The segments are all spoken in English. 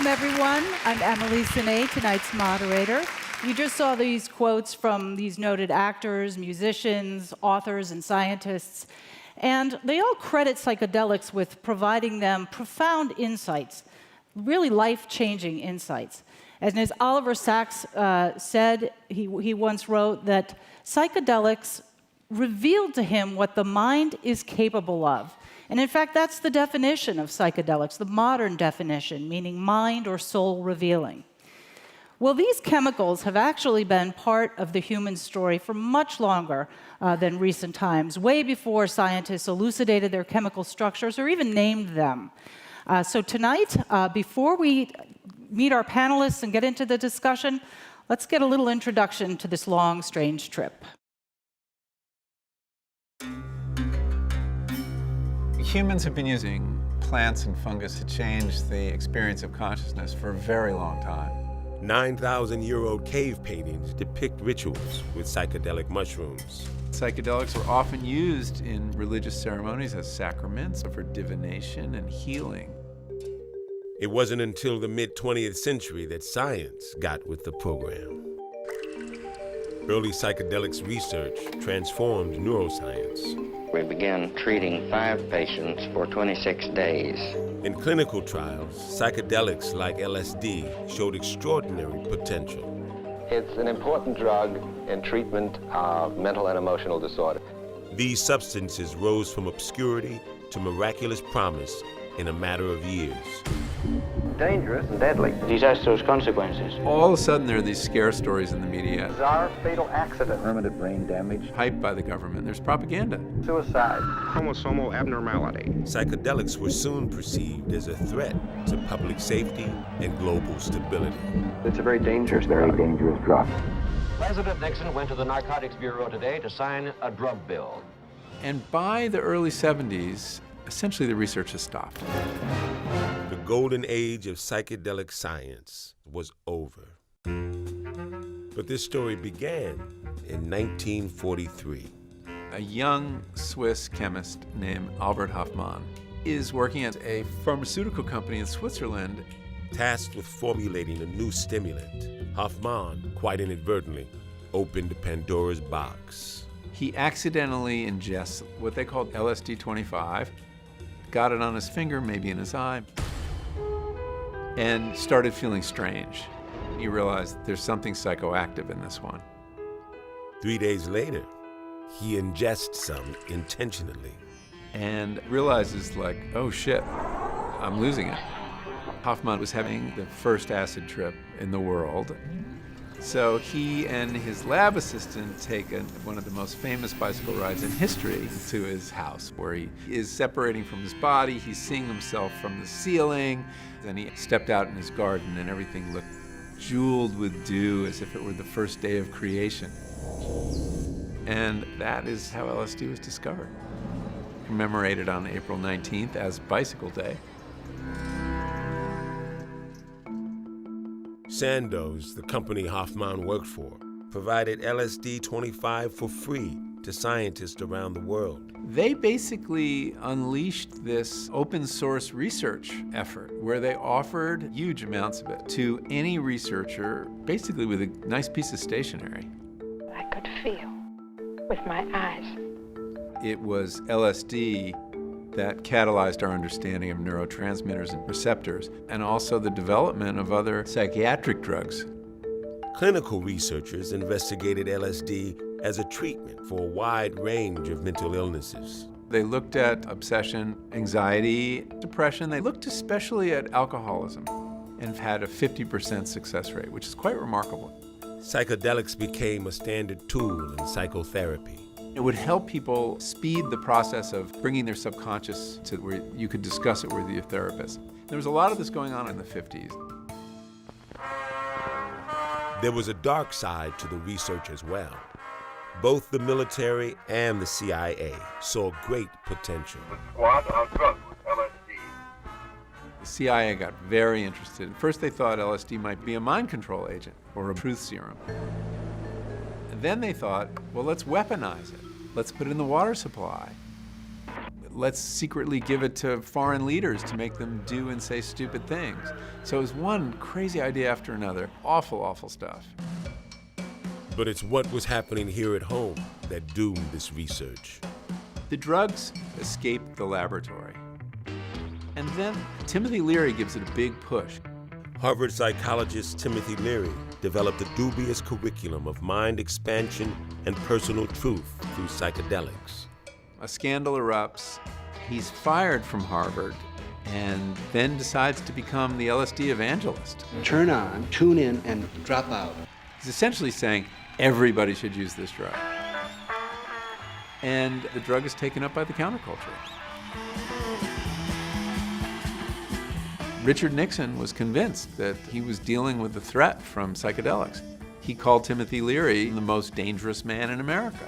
everyone. I'm Emily Siné, tonight's moderator. You just saw these quotes from these noted actors, musicians, authors, and scientists, and they all credit psychedelics with providing them profound insights, really life-changing insights. And as Oliver Sacks said, he once wrote that psychedelics revealed to him what the mind is capable of. And in fact, that's the definition of psychedelics, the modern definition, meaning mind or soul revealing. Well, these chemicals have actually been part of the human story for much longer than recent times, way before scientists elucidated their chemical structures or even named them. So tonight, before we meet our panelists and get into the discussion, let's get a little introduction to this long, strange trip. Humans have been using plants and fungus to change the experience of consciousness for a very long time. 9,000-year-old cave paintings depict rituals with psychedelic mushrooms. Psychedelics were often used in religious ceremonies as sacraments for divination and healing. It wasn't until the mid-20th century that science got with the program. Early psychedelics research transformed neuroscience. We began treating 5 patients for 26 days. In clinical trials, psychedelics like LSD showed extraordinary potential. It's an important drug in treatment of mental and emotional disorder. These substances rose from obscurity to miraculous promise in a matter of years. Dangerous and deadly. Disastrous consequences. All of a sudden, there are these scare stories in the media. Bizarre fatal accident. Permanent brain damage. Hyped by the government. There's propaganda. Suicide. Chromosomal abnormality. Psychedelics were soon perceived as a threat to public safety and global stability. It's a very dangerous drug. President Nixon went to the Narcotics Bureau today to sign a drug bill. And by the early 70s, essentially the research has stopped. The golden age of psychedelic science was over. But this story began in 1943. A young Swiss chemist named Albert Hofmann is working at a pharmaceutical company in Switzerland. Tasked with formulating a new stimulant, Hofmann, quite inadvertently, opened Pandora's box. He accidentally ingests what they called LSD-25, got it on his finger, maybe in his eye, and started feeling strange. He realized there's something psychoactive in this one. 3 days later, he ingests some intentionally. And realizes like, oh shit, I'm losing it. Hofmann was having the first acid trip in the world. So he and his lab assistant take one of the most famous bicycle rides in history to his house, where he is separating from his body, he's seeing himself from the ceiling. Then he stepped out in his garden and everything looked jeweled with dew as if it were the first day of creation. And that is how LSD was discovered. Commemorated on April 19th as Bicycle Day. Sandoz, the company Hofmann worked for, provided LSD-25 for free to scientists around the world. They basically unleashed this open source research effort where they offered huge amounts of it to any researcher, basically with a nice piece of stationery. I could feel with my eyes. It was LSD that catalyzed our understanding of neurotransmitters and receptors, and also the development of other psychiatric drugs. Clinical researchers investigated LSD as a treatment for a wide range of mental illnesses. They looked at obsession, anxiety, depression. They looked especially at alcoholism and had a 50% success rate, which is quite remarkable. Psychedelics became a standard tool in psychotherapy. It would help people speed the process of bringing their subconscious to where you could discuss it with your therapist. There was a lot of this going on in the 50s. There was a dark side to the research as well. Both the military and the CIA saw great potential. The CIA got very interested. First they thought LSD might be a mind control agent or a truth serum. And then they thought, well, let's weaponize it. Let's put it in the water supply. let's secretly give it to foreign leaders to make them do and say stupid things. So it was one crazy idea after another. Awful, awful stuff. But it's what was happening here at home that doomed this research. The drugs escaped the laboratory. And then Timothy Leary gives it a big push. Harvard psychologist Timothy Leary developed a dubious curriculum of mind expansion and personal truth through psychedelics. A scandal erupts. He's fired from Harvard and then decides to become the LSD evangelist. Turn on, tune in, and drop out. He's essentially saying everybody should use this drug. And the drug is taken up by the counterculture. Richard Nixon was convinced that he was dealing with a threat from psychedelics. He called Timothy Leary the most dangerous man in America.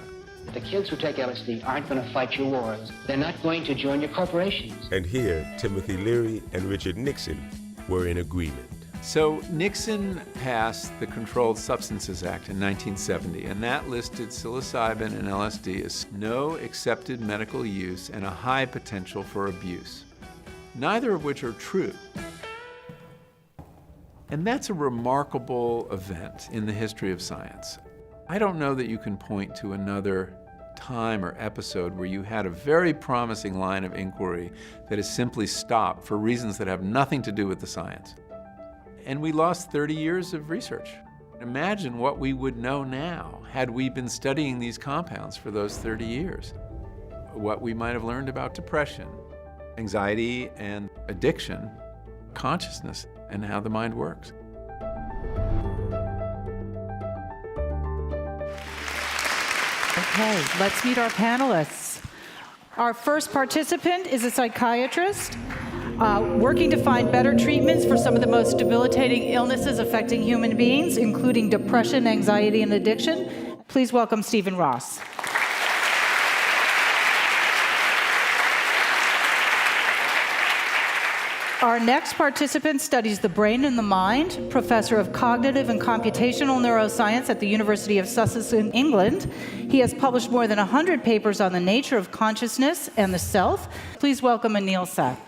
The kids who take LSD aren't going to fight your wars. They're not going to join your corporations. And here, Timothy Leary and Richard Nixon were in agreement. So Nixon passed the Controlled Substances Act in 1970, and that listed psilocybin and LSD as no accepted medical use and a high potential for abuse, neither of which are true. And that's a remarkable event in the history of science. I don't know that you can point to another time or episode where you had a very promising line of inquiry that is simply stopped for reasons that have nothing to do with the science. And we lost 30 years of research. Imagine what we would know now had we been studying these compounds for those 30 years. What we might have learned about depression, anxiety and addiction, consciousness, and how the mind works. Okay, let's meet our panelists. Our first participant is a psychiatrist working to find better treatments for some of the most debilitating illnesses affecting human beings, including depression, anxiety, and addiction. Please welcome Stephen Ross. Our next participant studies the brain and the mind, professor of cognitive and computational neuroscience at the University of Sussex in England. He has published more than 100 papers on the nature of consciousness and the self. Please welcome Anil Seth.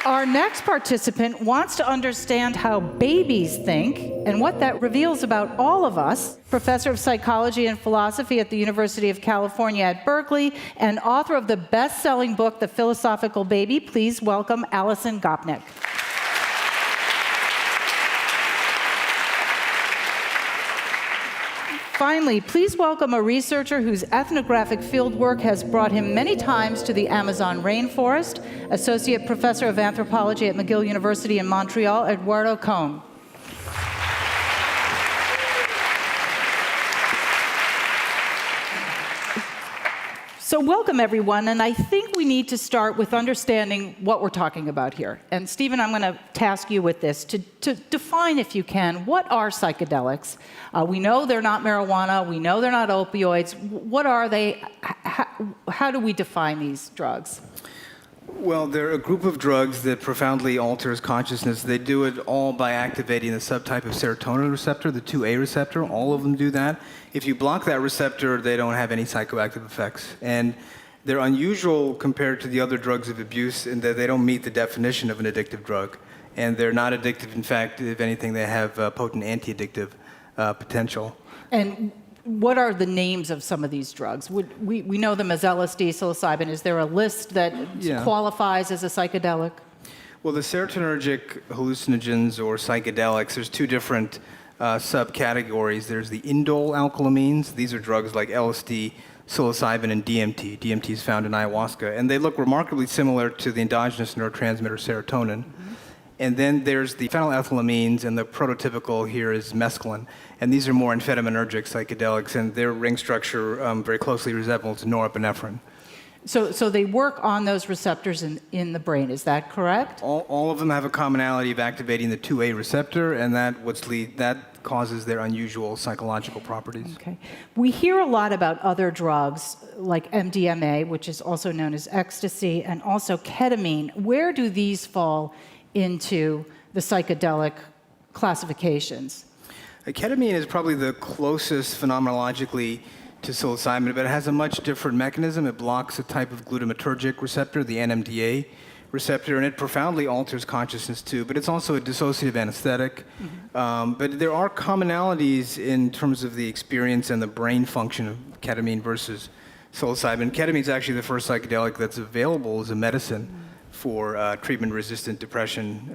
Our next participant wants to understand how babies think and what that reveals about all of us. Professor of psychology and philosophy at the University of California at Berkeley and author of the best-selling book, The Philosophical Baby. Please welcome Alison Gopnik. Finally, please welcome a researcher whose ethnographic fieldwork has brought him many times to the Amazon rainforest, Associate Professor of Anthropology at McGill University in Montreal, Eduardo Cohn. So welcome, everyone, and I think we need to start with understanding what we're talking about here. And Stephen, I'm going to task you with this, to define, if you can, what are psychedelics? We know they're not marijuana, we know they're not opioids. What are they? How do we define these drugs? Well, they're a group of drugs that profoundly alters consciousness. They do it all by activating the subtype of serotonin receptor, the 2A receptor. All of them do that. If you block that receptor, they don't have any psychoactive effects. And they're unusual compared to the other drugs of abuse in that they don't meet the definition of an addictive drug. And they're not addictive. In fact, if anything, they have potent anti-addictive potential. And what are the names of some of these drugs? We know them as LSD, psilocybin. Is there a list that qualifies as a psychedelic? Well, the serotonergic hallucinogens or psychedelics, there's two different subcategories. There's the indole alkylamines. These are drugs like LSD, psilocybin, and DMT. DMT is found in ayahuasca. And they look remarkably similar to the endogenous neurotransmitter serotonin. And then there's the phenylethylamines, and the prototypical here is mescaline. And these are more amphetaminergic psychedelics, and their ring structure very closely resembles norepinephrine. So they work on those receptors in the brain, is that correct? All of them have a commonality of activating the 2A receptor, and that causes their unusual psychological properties. Okay. We hear a lot about other drugs, like MDMA, which is also known as ecstasy, and also ketamine. Where do these fall into the psychedelic classifications? Ketamine is probably the closest phenomenologically to psilocybin, but it has a much different mechanism. It blocks a type of glutamatergic receptor, the NMDA receptor, and it profoundly alters consciousness too. But it's also a dissociative anesthetic. But there are commonalities in terms of the experience and the brain function of ketamine versus psilocybin. Ketamine is actually the first psychedelic that's available as a medicine for treatment-resistant depression.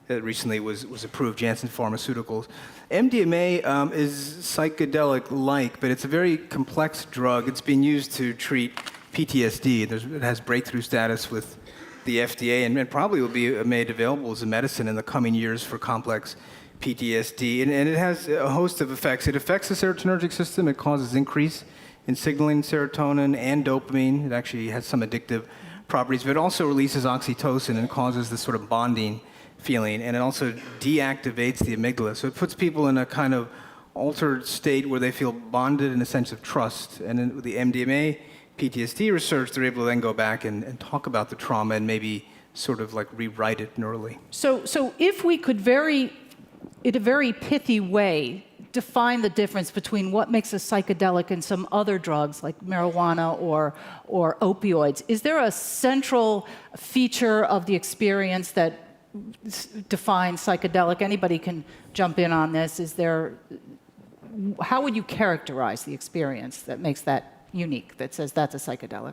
That recently was approved, Janssen Pharmaceuticals. MDMA is psychedelic-like, but it's a very complex drug. It's being used to treat PTSD. It has breakthrough status with the FDA, and probably will be made available as a medicine in the coming years for complex PTSD. And it has a host of effects. It affects the serotonergic system. It causes increase in signaling serotonin and dopamine. It actually has some addictive properties, but it also releases oxytocin and causes this sort of bonding feeling, and it also deactivates the amygdala. So it puts people in a kind of altered state where they feel bonded in a sense of trust. And in the MDMA PTSD research, they're able to then go back and talk about the trauma and maybe sort of like rewrite it neurally. So if we could in a very pithy way, define the difference between what makes a psychedelic and some other drugs like marijuana or opioids, is there a central feature of the experience that defines psychedelic? Anybody can jump in on this. How would you characterize the experience that makes that unique, that says that's a psychedelic?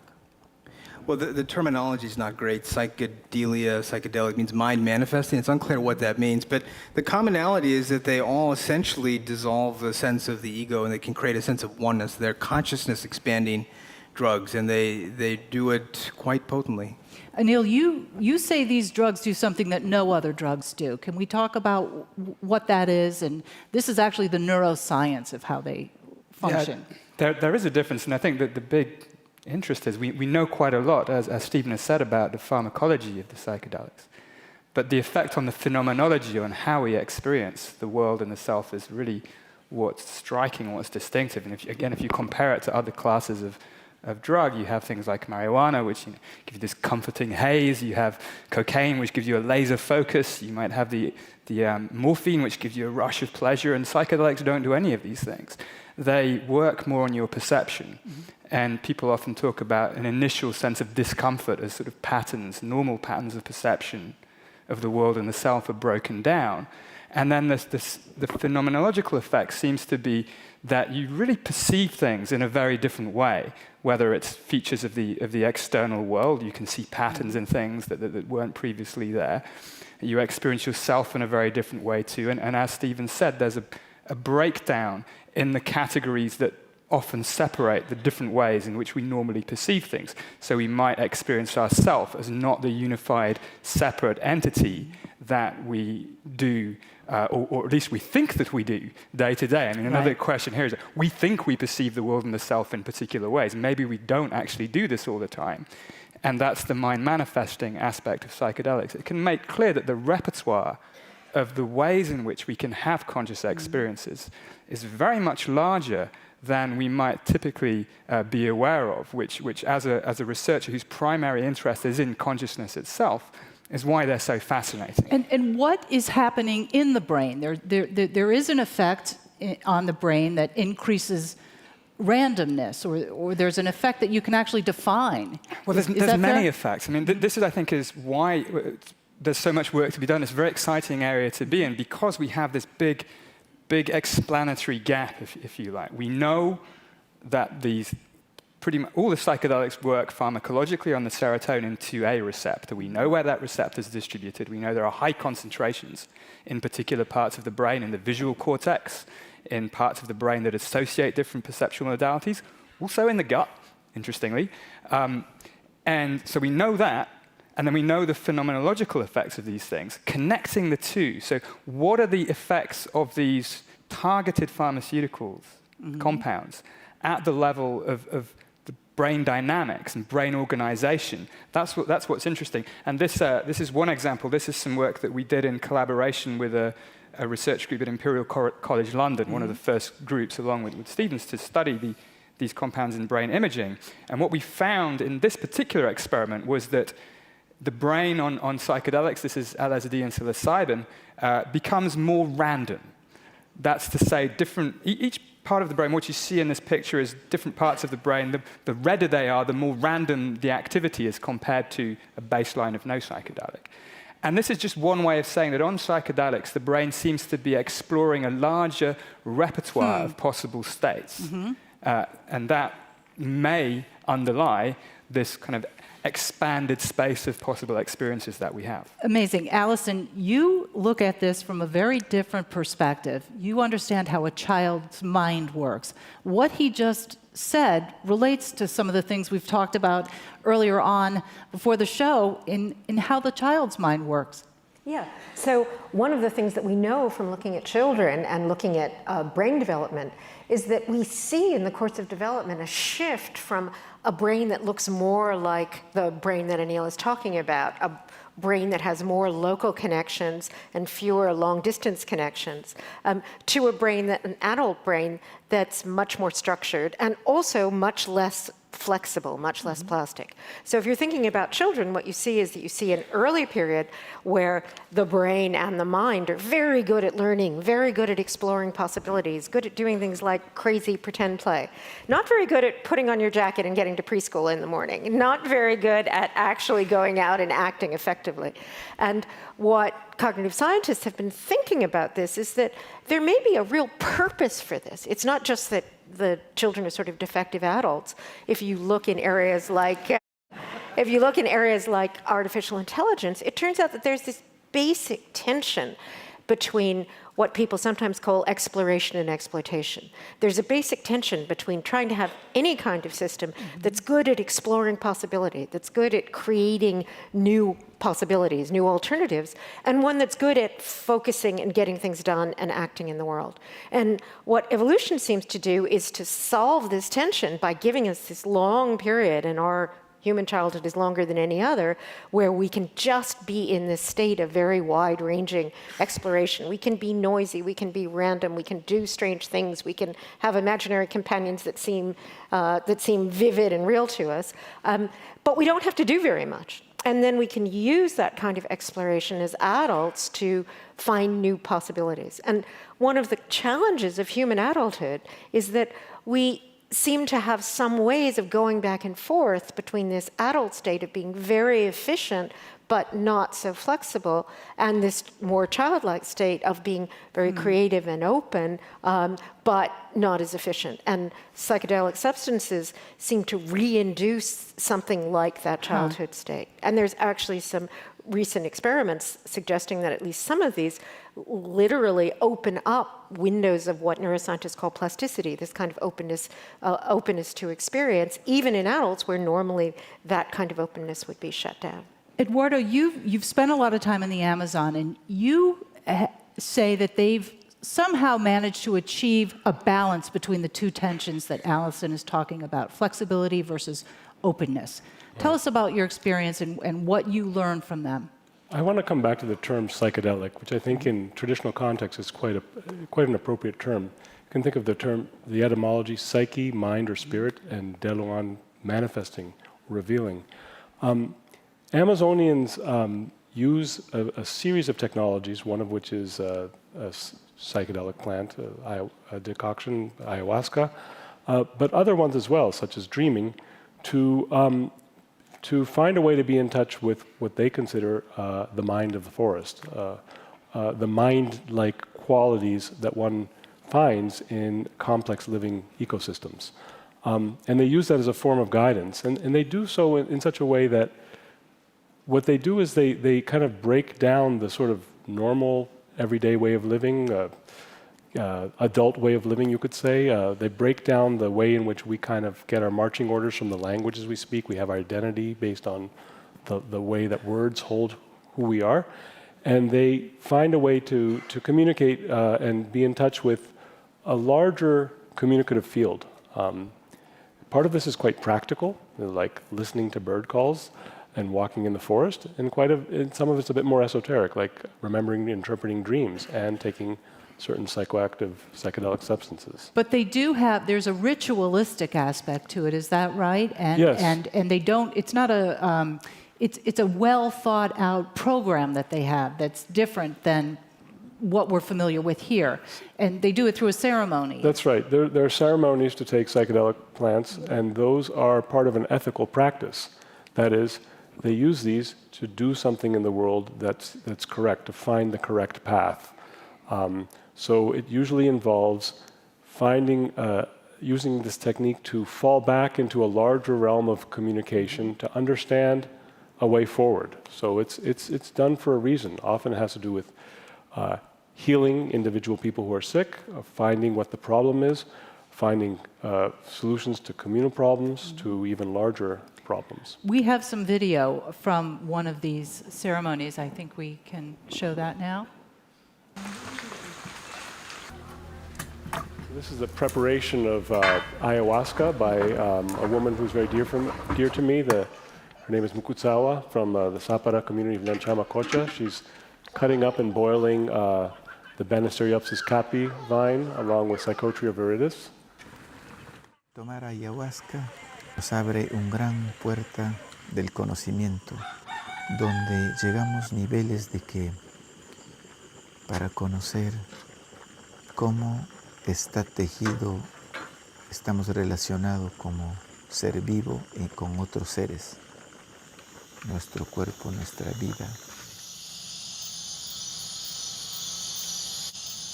Well, the terminology is not great. Psychedelia, psychedelic means mind manifesting. It's unclear what that means, but the commonality is that they all essentially dissolve the sense of the ego, and they can create a sense of oneness. They're consciousness expanding drugs, and they do it quite potently. Anil, you say these drugs do something that no other drugs do. Can we talk about what that is? And this is actually the neuroscience of how they function. Yeah, there is a difference, and I think that the big interest is we know quite a lot, as Stephen has said, about the pharmacology of the psychedelics. But the effect on the phenomenology, on how we experience the world and the self, is really what's striking, what's distinctive. And if you compare it to other classes of drug, you have things like marijuana, which give you this comforting haze. You have cocaine, which gives you a laser focus. You might have the morphine, which gives you a rush of pleasure. And psychedelics don't do any of these things. They work more on your perception. And people often talk about an initial sense of discomfort as sort of patterns, normal patterns of perception of the world and the self are broken down. And then the phenomenological effect seems to be that you really perceive things in a very different way, whether it's features of the external world. You can see patterns in things that weren't previously there. You experience yourself in a very different way too. And as Stephen said, there's a breakdown in the categories that often separate the different ways in which we normally perceive things. So we might experience ourselves as not the unified, separate entity that we do, or at least we think that we do day to day. I mean, another question here is that we think we perceive the world and the self in particular ways. Maybe we don't actually do this all the time. And that's the mind manifesting aspect of psychedelics. It can make clear that the repertoire of the ways in which we can have conscious experiences is very much larger than we might typically be aware of, which as a researcher whose primary interest is in consciousness itself, is why they're so fascinating. And what is happening in the brain? There is an effect on the brain that increases randomness, or there's an effect that you can actually define. Well, there's many effects. I mean, this is, I think, is why there's so much work to be done. It's a very exciting area to be in, because we have this big explanatory gap, if you like. We know that pretty much all the psychedelics work pharmacologically on the serotonin 2A receptor. We know where that receptor is distributed. We know there are high concentrations in particular parts of the brain, in the visual cortex, in parts of the brain that associate different perceptual modalities, also in the gut, interestingly. And so we know that. And then we know the phenomenological effects of these things, connecting the two. So what are the effects of these targeted pharmaceuticals, compounds, at the level of the brain dynamics and brain organization? That's what's interesting. And this is one example. This is some work that we did in collaboration with a research group at Imperial College London, one of the first groups, along with Stevens, to study these compounds in brain imaging. And what we found in this particular experiment was that the brain on psychedelics, this is LSD and psilocybin, becomes more random. That's to say, each part of the brain, what you see in this picture is different parts of the brain. The redder they are, the more random the activity is compared to a baseline of no psychedelic. And this is just one way of saying that on psychedelics, the brain seems to be exploring a larger repertoire of possible states. And that may underlie this kind of expanded space of possible experiences that we have. Amazing. Alison, you look at this from a very different perspective. You understand how a child's mind works. What he just said relates to some of the things we've talked about earlier on before the show in how the child's mind works. Yeah, so one of the things that we know from looking at children and looking at brain development is that we see in the course of development a shift from a brain that looks more like the brain that Anil is talking about, a brain that has more local connections and fewer long-distance connections, to a brain an adult brain that's much more structured and also much less flexible, much less plastic. So if you're thinking about children, what you see is that you see an early period where the brain and the mind are very good at learning, very good at exploring possibilities, good at doing things like crazy pretend play. Not very good at putting on your jacket and getting to preschool in the morning. Not very good at actually going out and acting effectively. And what cognitive scientists have been thinking about this is that there may be a real purpose for this. It's not just that the children are sort of defective adults. If you look in areas like artificial intelligence, it turns out that there's this basic tension between what people sometimes call exploration and exploitation. There's a basic tension between trying to have any kind of system that's good at exploring possibility, that's good at creating new possibilities, new alternatives, and one that's good at focusing and getting things done and acting in the world. And what evolution seems to do is to solve this tension by giving us this long period, and our human childhood is longer than any other, where we can just be in this state of very wide-ranging exploration. We can be noisy, we can be random, we can do strange things, we can have imaginary companions that seem vivid and real to us, but we don't have to do very much. And then we can use that kind of exploration as adults to find new possibilities. And one of the challenges of human adulthood is that we seem to have some ways of going back and forth between this adult state of being very efficient but not so flexible, and this more childlike state of being very creative and open, but not as efficient. And psychedelic substances seem to reinduce something like that childhood state. And there's actually some recent experiments suggesting that at least some of these literally open up windows of what neuroscientists call plasticity, this kind of openness to experience, even in adults where normally that kind of openness would be shut down. Eduardo, you've spent a lot of time in the Amazon, and you say that they've somehow managed to achieve a balance between the two tensions that Alison is talking about, flexibility versus openness. Tell us about your experience and what you learned from them. I want to come back to the term psychedelic, which I think in traditional context is quite an appropriate term. You can think of the term, the etymology, psyche, mind or spirit, and deluan, manifesting, revealing. Amazonians use a series of technologies, one of which is a psychedelic plant, a decoction, ayahuasca, but other ones as well, such as dreaming, to find a way to be in touch with what they consider the mind of the forest, the mind-like qualities that one finds in complex living ecosystems. And they use that as a form of guidance. And they do so in such a way that what they do is they kind of break down the sort of normal, everyday way of living, adult way of living, you could say. They break down the way in which we kind of get our marching orders from the languages we speak. We have our identity based on the way that words hold who we are. And they find a way to communicate and be in touch with a larger communicative field. Part of this is quite practical, like listening to bird calls and walking in the forest, and some of it's a bit more esoteric, like remembering and interpreting dreams and taking certain psychoactive psychedelic substances. But they do there's a ritualistic aspect to it, is that right? And, yes. And they don't, it's not it's a well thought out program that they have that's different than what we're familiar with here. And they do it through a ceremony. That's right. There are ceremonies to take psychedelic plants, and those are part of an ethical practice. That is, they use these to do something in the world that's correct, to find the correct path. So it usually involves using this technique to fall back into a larger realm of communication to understand a way forward. So it's done for a reason. Often it has to do with healing individual people who are sick, finding what the problem is, finding solutions to communal problems, to even larger problems. We have some video from one of these ceremonies. I think we can show that now. This is the preparation of ayahuasca by a woman who's very dear to me. Her name is Mukutsawa from the Sapara community of Nanchamakocha. She's cutting up and boiling the Banisteriopsis capi vine along with Psychotria viridis. Tomar ayahuasca nos abre una gran puerta del conocimiento, donde llegamos niveles de que para conocer cómo está tejido, estamos relacionados como ser vivo y con otros seres, nuestro cuerpo, nuestra vida.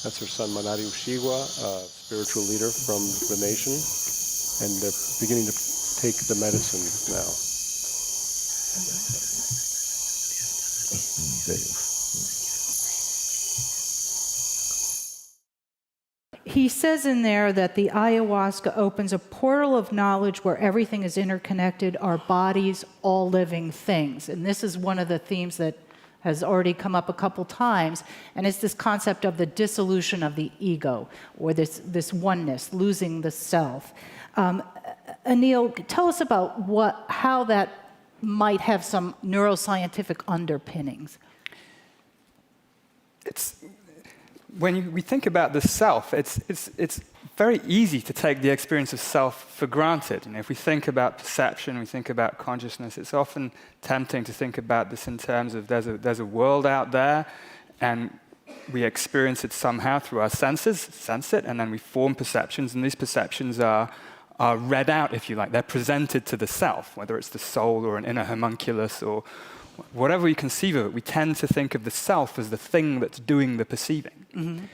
That's her son Manari Ushiwa, a spiritual leader from the nation, and they're beginning to take the medicine now. He says in there that the ayahuasca opens a portal of knowledge where everything is interconnected, our bodies, all living things. And this is one of the themes that has already come up a couple times, and it's this concept of the dissolution of the ego, or this oneness, losing the self. Anil, tell us about how that might have some neuroscientific underpinnings. When we think about the self, it's very easy to take the experience of self for granted. And if we think about perception, we think about consciousness, it's often tempting to think about this in terms of there's a world out there, and we experience it somehow through our senses, sense it, and then we form perceptions, and these perceptions are read out, if you like. They're presented to the self, whether it's the soul or an inner homunculus or whatever we conceive of it. We tend to think of the self as the thing that's doing the perceiving. Mm-hmm.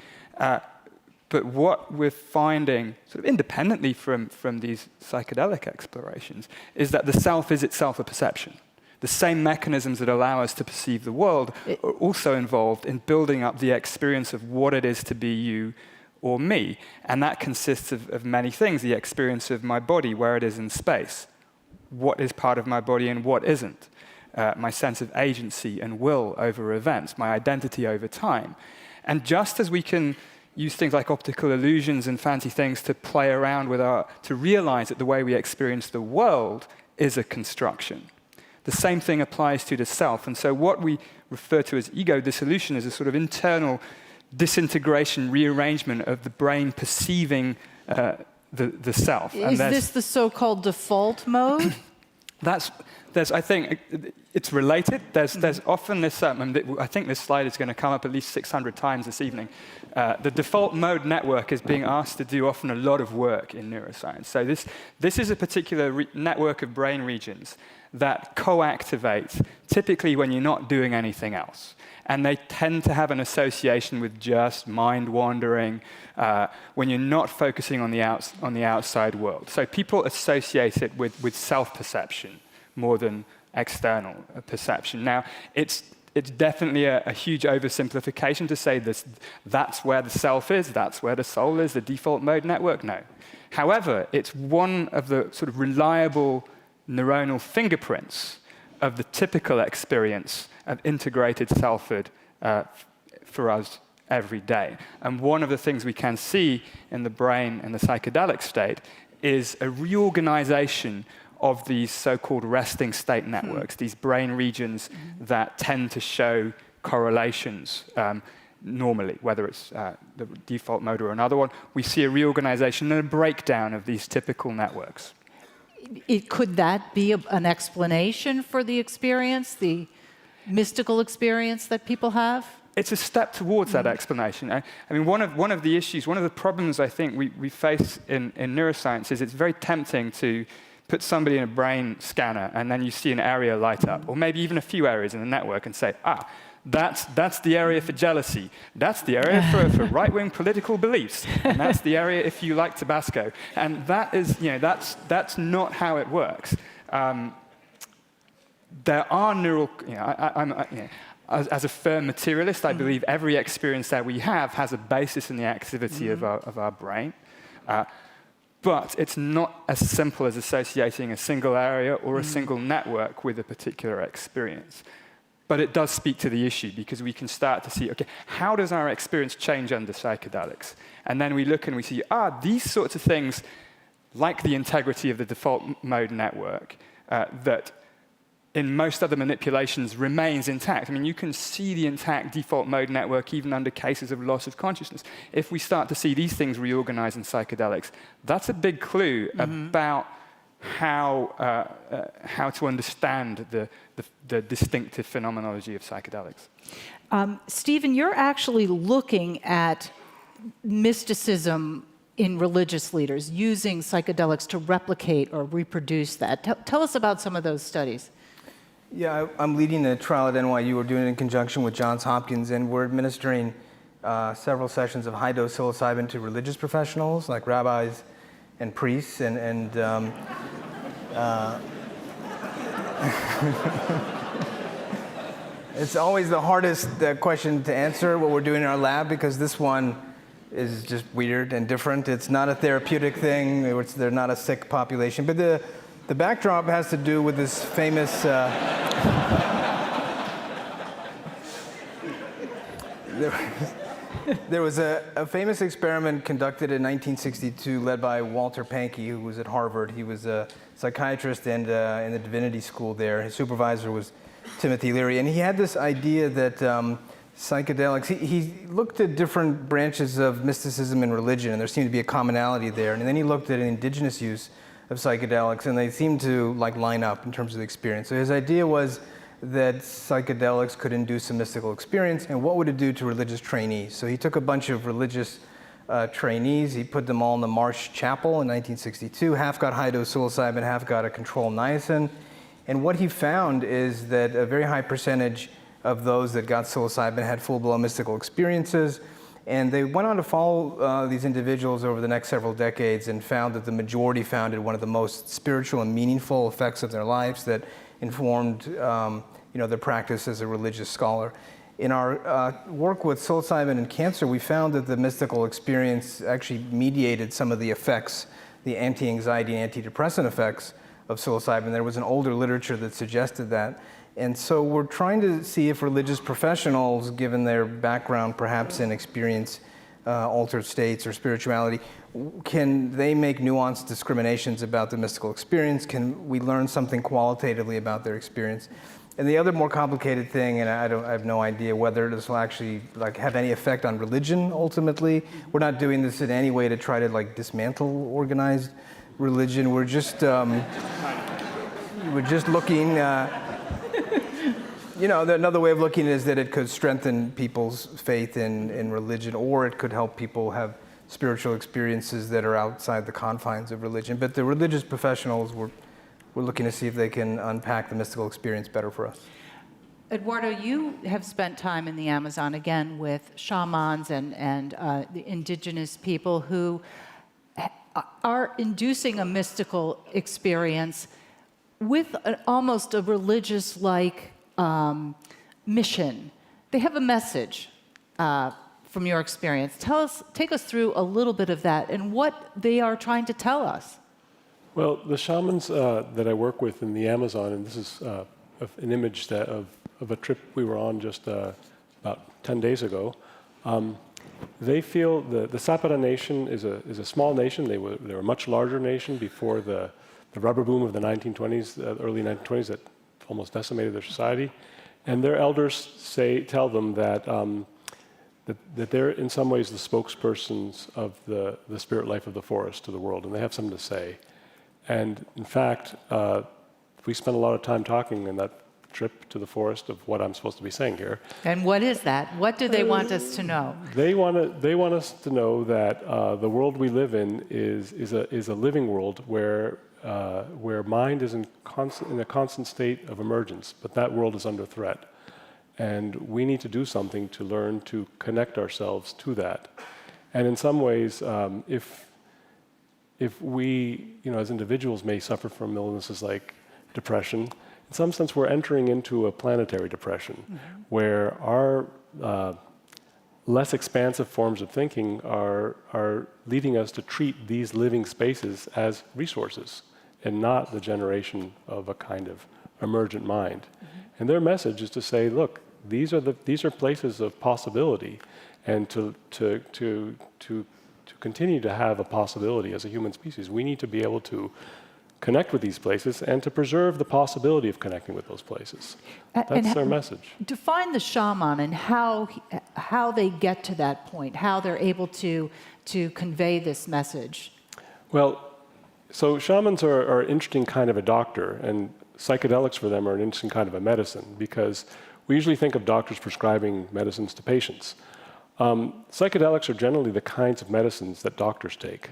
But what we're finding, sort of independently from these psychedelic explorations, is that the self is itself a perception. The same mechanisms that allow us to perceive the world are also involved in building up the experience of what it is to be you or me. And that consists of many things. The experience of my body, where it is in space, what is part of my body and what isn't. My sense of agency and will over events, my identity over time. And just as we can use things like optical illusions and fancy things to play around with to realize that the way we experience the world is a construction, the same thing applies to the self. And so what we refer to as ego dissolution is a sort of internal disintegration, rearrangement of the brain perceiving the self. Is this the so-called default mode? I think it's related. There's often this, I think this slide is going to come up at least 600 times this evening. The default mode network is being asked to do often a lot of work in neuroscience. So this is a particular network of brain regions that co-activate typically when you're not doing anything else. And they tend to have an association with just mind wandering, when you're not focusing on the outside world. So people associate it with self-perception more than external perception. Now, it's definitely a huge oversimplification to say that's where the self is, that's where the soul is, the default mode network. No. However, it's one of the sort of reliable neuronal fingerprints of the typical experience of integrated selfhood for us every day. And one of the things we can see in the brain in the psychedelic state is a reorganization of these so-called resting state networks, these brain regions that tend to show correlations normally, whether it's the default mode or another one. We see a reorganization and a breakdown of these typical networks. Could that be an explanation for the experience, the mystical experience that people have? it's a step towards that explanation. I mean, one of the issues, one of the problems I think we face in neuroscience is it's very tempting to put somebody in a brain scanner and then you see an area light up, or maybe even a few areas in the network, and say, that's the area for jealousy. That's the area for right-wing political beliefs. And that's the area if you like Tabasco. And that is, that's not how it works. There are neural, as a firm materialist, I believe every experience that we have has a basis in the activity of our brain. But it's not as simple as associating a single area or a single network with a particular experience. But it does speak to the issue, because we can start to see, okay, how does our experience change under psychedelics? And then we look and we see, these sorts of things, like the integrity of the default mode network, that in most other manipulations remains intact. I mean, you can see the intact default mode network even under cases of loss of consciousness. If we start to see these things reorganize in psychedelics, that's a big clue about how to understand the distinctive phenomenology of psychedelics. Stephen, you're actually looking at mysticism in religious leaders, using psychedelics to replicate or reproduce that. Tell us about some of those studies. Yeah, I'm leading a trial at NYU. We're doing it in conjunction with Johns Hopkins, and we're administering several sessions of high-dose psilocybin to religious professionals, like rabbis and priests, it's always the hardest question to answer, what we're doing in our lab, because this one is just weird and different. It's not a therapeutic thing. They're not a sick population. But the backdrop has to do with this famous... There was a famous experiment conducted in 1962 led by Walter Pankey, who was at Harvard. He was a psychiatrist and in the divinity school there. His supervisor was Timothy Leary. And he had this idea that psychedelics, he looked at different branches of mysticism and religion, and there seemed to be a commonality there. And then he looked at indigenous use of psychedelics, and they seemed to line up in terms of the experience. So his idea was that psychedelics could induce a mystical experience, and what would it do to religious trainees? So he took a bunch of religious trainees, he put them all in the Marsh Chapel in 1962, half got high-dose psilocybin, half got a control niacin, and what he found is that a very high percentage of those that got psilocybin had full-blown mystical experiences, and they went on to follow these individuals over the next several decades and found that the majority found it one of the most spiritual and meaningful effects of their lives that informed their practice as a religious scholar. In our work with psilocybin and cancer, we found that the mystical experience actually mediated some of the effects, the anti-anxiety and antidepressant effects of psilocybin. There was an older literature that suggested that. And so we're trying to see if religious professionals, given their background perhaps in experience altered states or spirituality, can they make nuanced discriminations about the mystical experience? Can we learn something qualitatively about their experience? And the other more complicated thing, and I have no idea whether this will actually have any effect on religion ultimately. We're not doing this in any way to try to dismantle organized religion. We're just looking. Another way of looking is that it could strengthen people's faith in religion, or it could help people have spiritual experiences that are outside the confines of religion. But the religious professionals, we're looking to see if they can unpack the mystical experience better for us. Eduardo, you have spent time in the Amazon, again, with shamans and the indigenous people who are inducing a mystical experience with almost a religious-like mission. They have a message from your experience. Take us through a little bit of that and what they are trying to tell us. Well, the shamans that I work with in the Amazon, and this is an image of a trip we were on just about 10 days ago, they feel the Zapata nation is a small nation. They were a much larger nation before the rubber boom of the 1920s, early 1920s, that almost decimated their society. And their elders tell them that they're in some ways the spokespersons of the spirit life of the forest to the world, and they have something to say. And in fact, we spent a lot of time talking in that trip to the forest of what I'm supposed to be saying here. And what is that? What do they want us to know? They want us to know that the world we live in is a living world where mind is in a constant state of emergence, but that world is under threat. And we need to do something to learn to connect ourselves to that. And in some ways, if we, as individuals may suffer from illnesses like depression, in some sense we're entering into a planetary depression, where our less expansive forms of thinking are leading us to treat these living spaces as resources and not the generation of a kind of emergent mind. And their message is to say, look, these are places of possibility, and to continue to have a possibility as a human species, we need to be able to connect with these places and to preserve the possibility of connecting with those places. That's their message. Define the shaman and how they get to that point, how they're able to convey this message. Well, so shamans are an interesting kind of a doctor, and psychedelics for them are an interesting kind of a medicine, because we usually think of doctors prescribing medicines to patients. Psychedelics are generally the kinds of medicines that doctors take.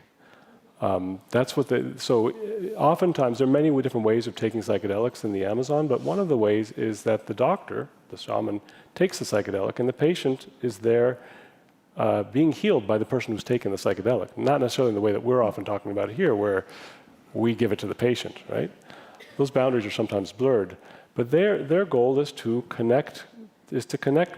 That's what so oftentimes there are many different ways of taking psychedelics in the Amazon, but one of the ways is that the doctor, the shaman, takes the psychedelic, and the patient is there being healed by the person who's taken the psychedelic. Not necessarily in the way that we're often talking about here, where we give it to the patient, right? Those boundaries are sometimes blurred, but their goal is to connect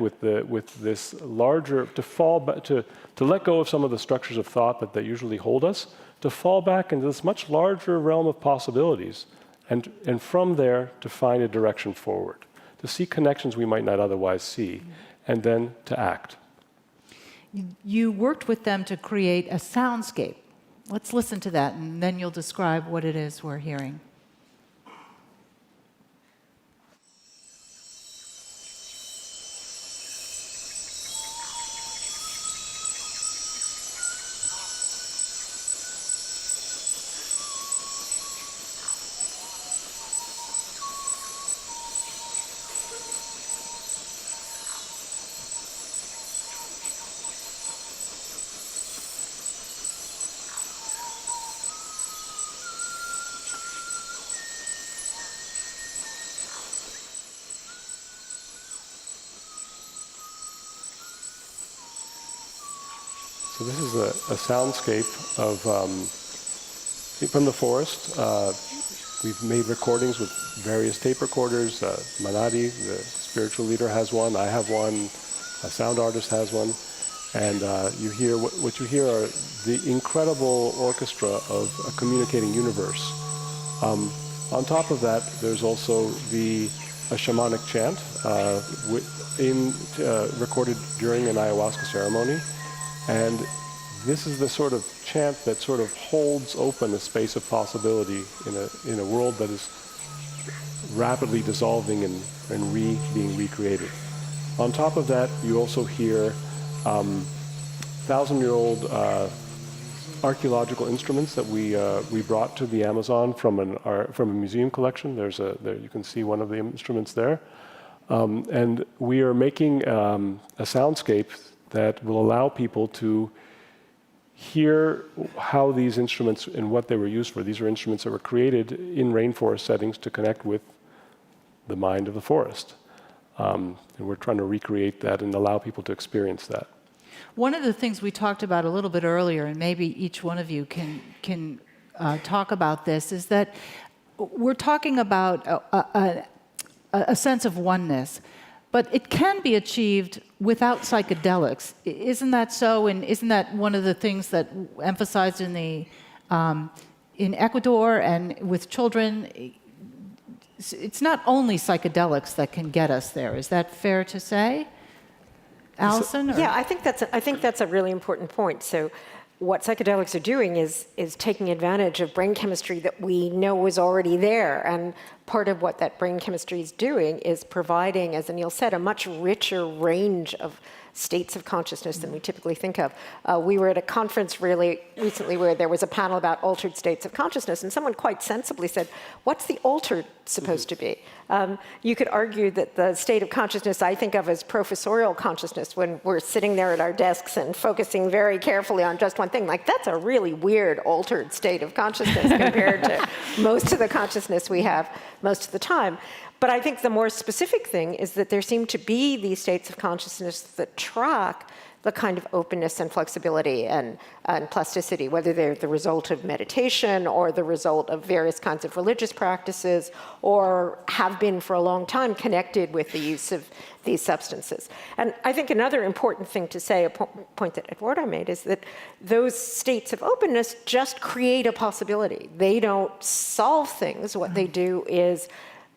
with this larger, to let go of some of the structures of thought that usually hold us, to fall back into this much larger realm of possibilities, and from there to find a direction forward, to see connections we might not otherwise see, and then to act. You worked with them to create a soundscape. Let's listen to that, and then you'll describe what it is we're hearing. So this is a soundscape from the forest. We've made recordings with various tape recorders. Manadi, the spiritual leader, has one. I have one. A sound artist has one. And you hear what you hear are the incredible orchestra of a communicating universe. On top of that, there's also a shamanic chant recorded during an ayahuasca ceremony. And this is the sort of chant that sort of holds open a space of possibility in a world that is rapidly dissolving and being recreated. On top of that, you also hear 1,000-year-old archaeological instruments that we brought to the Amazon from a museum collection. There you can see one of the instruments there, and we are making a soundscape that will allow people to hear how these instruments and what they were used for. These are instruments that were created in rainforest settings to connect with the mind of the forest. And we're trying to recreate that and allow people to experience that. One of the things we talked about a little bit earlier, and maybe each one of you can talk about this, is that we're talking about a sense of oneness, but it can be achieved without psychedelics. Isn't that so? And isn't that one of the things that emphasized in Ecuador and with children? It's not only psychedelics that can get us there. Is that fair to say, Allison? Yeah, I think that's a really important point. So, what psychedelics are doing is taking advantage of brain chemistry that we know was already there, and part of what that brain chemistry is doing is providing, as Anil said, a much richer range of states of consciousness than we typically think of. We were at a conference really recently where there was a panel about altered states of consciousness, and someone quite sensibly said, what's the altered supposed to be? You could argue that the state of consciousness I think of as professorial consciousness, when we're sitting there at our desks and focusing very carefully on just one thing, like that's a really weird altered state of consciousness compared to most of the consciousness we have most of the time. But I think the more specific thing is that there seem to be these states of consciousness that track the kind of openness and flexibility and plasticity, whether they're the result of meditation or the result of various kinds of religious practices, or have been for a long time connected with the use of these substances. And I think another important thing to say, a point that Eduardo made, is that those states of openness just create a possibility. They don't solve things. What they do is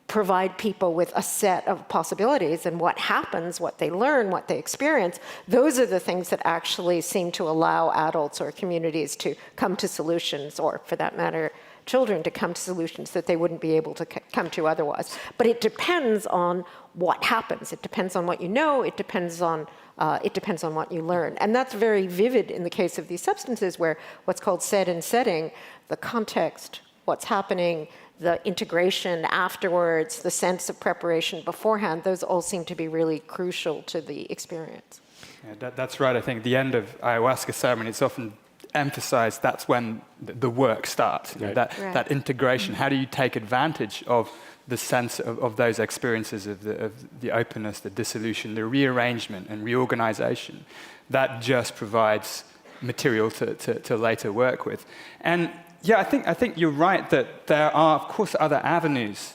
provide people with a set of possibilities, and what happens, what they learn, what they experience, those are the things that actually seem to allow adults or communities to come to solutions, or for that matter, children to come to solutions that they wouldn't be able to come to otherwise. But it depends on what happens. It depends on what you know. It depends on what you learn. And that's very vivid in the case of these substances, where what's called set and setting, the context, what's happening, the integration afterwards, the sense of preparation beforehand, those all seem to be really crucial to the experience. Yeah, that's right. I think at the end of ayahuasca ceremony, it's often emphasized that's when the work starts. You know, that integration. How do you take advantage of the sense of those experiences of the openness, the dissolution, the rearrangement and reorganization? That just provides material to later work with. And yeah, I think you're right that there are, of course, other avenues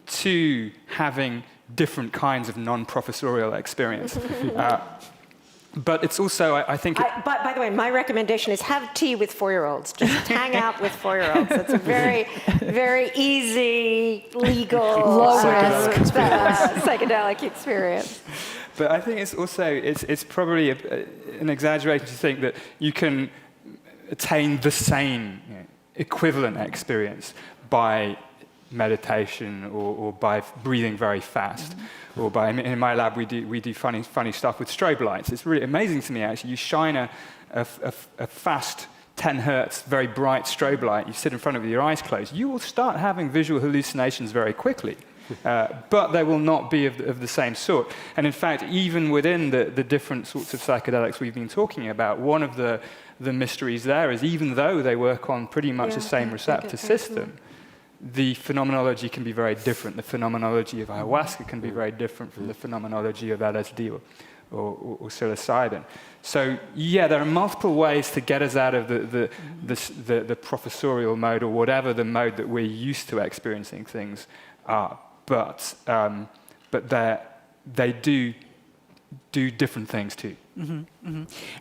to having different kinds of non-professorial experience. But it's also, I think... But by the way, my recommendation is have tea with 4-year-olds. Just hang out with 4-year-olds. It's a very, very easy, legal, low-risk psychedelic experience. But I think it's also, it's probably an exaggeration to think that you can attain the same equivalent experience by meditation or by breathing very fast, or by, in my lab we do funny stuff with strobe lights. It's really amazing to me actually. You shine a fast 10 hertz, very bright strobe light, you sit in front of it with your eyes closed, you will start having visual hallucinations very quickly. But they will not be of the same sort. And in fact, even within the different sorts of psychedelics we've been talking about, one of the mysteries there is, even though they work on pretty much the same receptor system, the phenomenology can be very different. The phenomenology of ayahuasca can be very different from the phenomenology of LSD or psilocybin. So yeah, there are multiple ways to get us out of the professorial mode, or whatever the mode that we're used to experiencing things are. But they do different things too.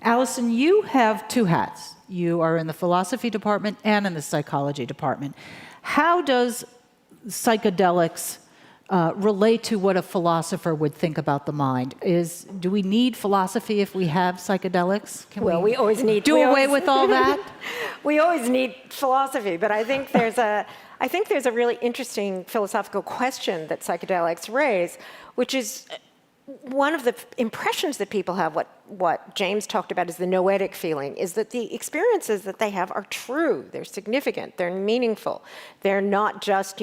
Alison, you have two hats. You are in the philosophy department and in the psychology department. How does psychedelics relate to what a philosopher would think about the mind? Do we need philosophy if we have psychedelics? We always need... Do away with all that? We always need philosophy, but I think there's a really interesting philosophical question that psychedelics raise, which is one of the impressions that people have, what James talked about is the noetic feeling, is that the experiences that they have are true, they're significant, they're meaningful. They're not just,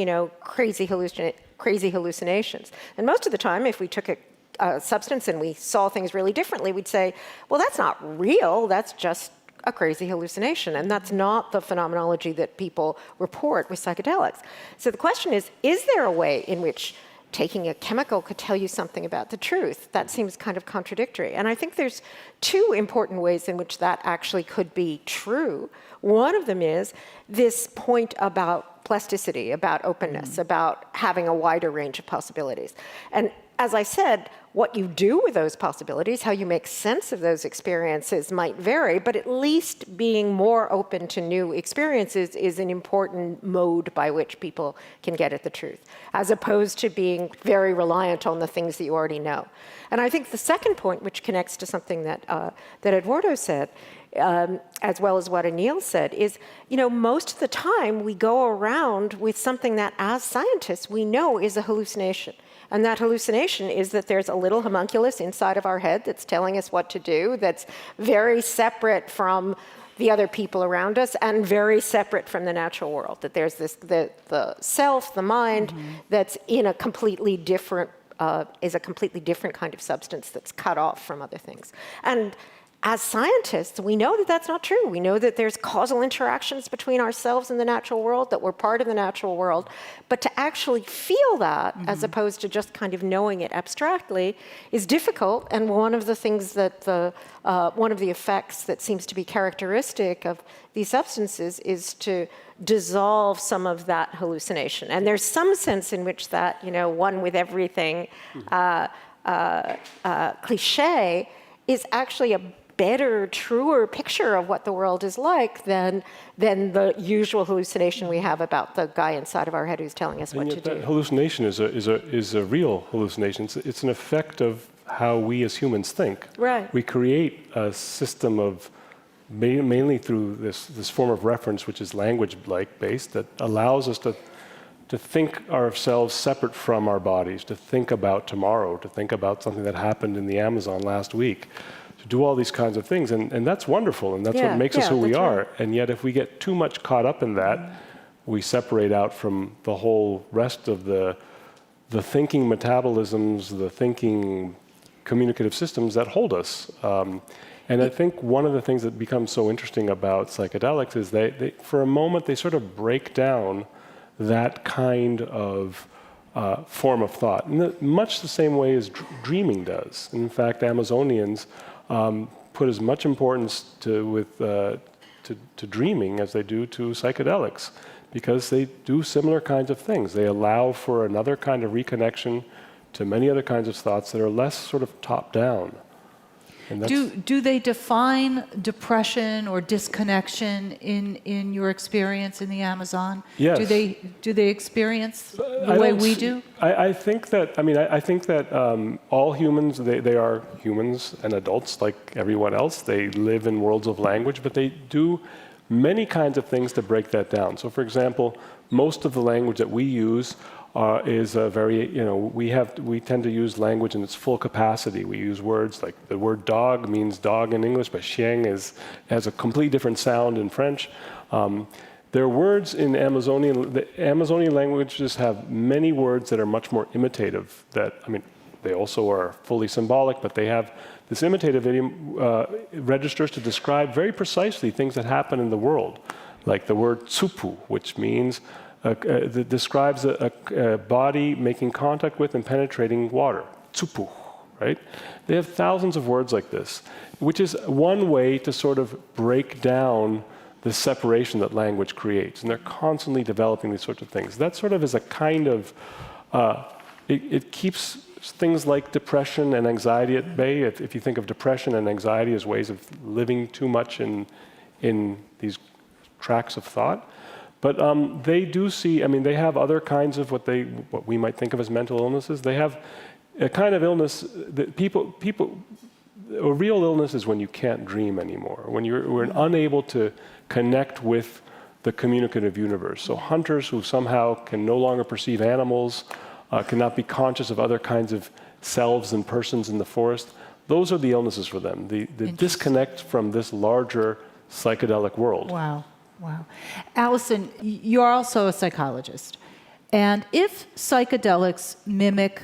crazy hallucinations. And most of the time, if we took a substance and we saw things really differently, we'd say, well, that's not real, that's just a crazy hallucination. And that's not the phenomenology that people report with psychedelics. So the question is there a way in which taking a chemical could tell you something about the truth? That seems kind of contradictory. And I think there's two important ways in which that actually could be true. One of them is this point about plasticity, about openness, about having a wider range of possibilities. And as I said, what you do with those possibilities, how you make sense of those experiences might vary, but at least being more open to new experiences is an important mode by which people can get at the truth, as opposed to being very reliant on the things that you already know. And I think the second point, which connects to something that Eduardo said, as well as what Anil said, is, most of the time we go around with something that as scientists we know is a hallucination. And that hallucination is that there's a little homunculus inside of our head that's telling us what to do, that's very separate from the other people around us and very separate from the natural world. That there's this, the self, the mind, that's in a completely different, is a completely different kind of substance that's cut off from other things. And as scientists, we know that that's not true. We know that there's causal interactions between ourselves and the natural world, that we're part of the natural world. But to actually feel that, as opposed to just kind of knowing it abstractly, is difficult. And one of the things that one of the effects that seems to be characteristic of these substances is to dissolve some of that hallucination. And there's some sense in which that, one with everything cliche is actually a better, truer picture of what the world is like than the usual hallucination we have about the guy inside of our head who's telling us what to do. That hallucination is a real hallucination. It's an effect of how we as humans think. Right. We create a system of, mainly through this form of reference, which is language-like based, that allows us to think ourselves separate from our bodies, to think about tomorrow, to think about something that happened in the Amazon last week, to do all these kinds of things. And that's wonderful, and that's what makes us who we are. And yet if we get too much caught up in that, we separate out from the whole rest of the thinking metabolisms, the thinking communicative systems that hold us. And I think one of the things that becomes so interesting about psychedelics is they for a moment, they sort of break down that kind of form of thought, in much the same way as dreaming does. In fact, Amazonians put as much importance to dreaming as they do to psychedelics, because they do similar kinds of things. They allow for another kind of reconnection to many other kinds of thoughts that are less sort of top-down. Do they define depression or disconnection in your experience in the Amazon? Yes. Do they experience the way we do? I think that all humans, they are humans and adults like everyone else. They live in worlds of language, but they do many kinds of things to break that down. So, for example, most of the language that we use is a very, we tend to use language in its full capacity. We use words like the word dog means dog in English, but xiang has a completely different sound in French. There are words in Amazonian, the Amazonian languages have many words that are much more imitative, they also are fully symbolic, but they have this imitative idiom registers to describe very precisely things that happen in the world, like the word tsupu, which means that describes a body making contact with and penetrating water. Tsupu, right? They have thousands of words like this, which is one way to sort of break down the separation that language creates. And they're constantly developing these sorts of things. That sort of is a kind of, it keeps things like depression and anxiety at bay. If you think of depression and anxiety as ways of living too much in these tracks of thought. But they do see, they have other kinds of what we might think of as mental illnesses. They have a kind of illness that a real illness is when you can't dream anymore, when we're unable to connect with the communicative universe. So hunters who somehow can no longer perceive animals, cannot be conscious of other kinds of selves and persons in the forest, those are the illnesses for them, the disconnect from this larger psychedelic world. Wow. Alison, you're also a psychologist. And if psychedelics mimic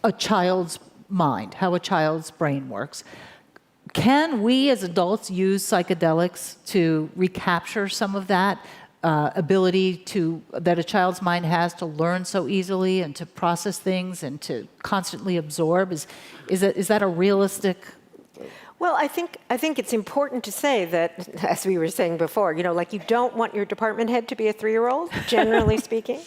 a child's mind, how a child's brain works, can we as adults use psychedelics to recapture some of that ability that a child's mind has to learn so easily and to process things and to constantly absorb? Is that a realistic? Well, I think it's important to say that, as we were saying before, you don't want your department head to be a 3-year-old, generally speaking.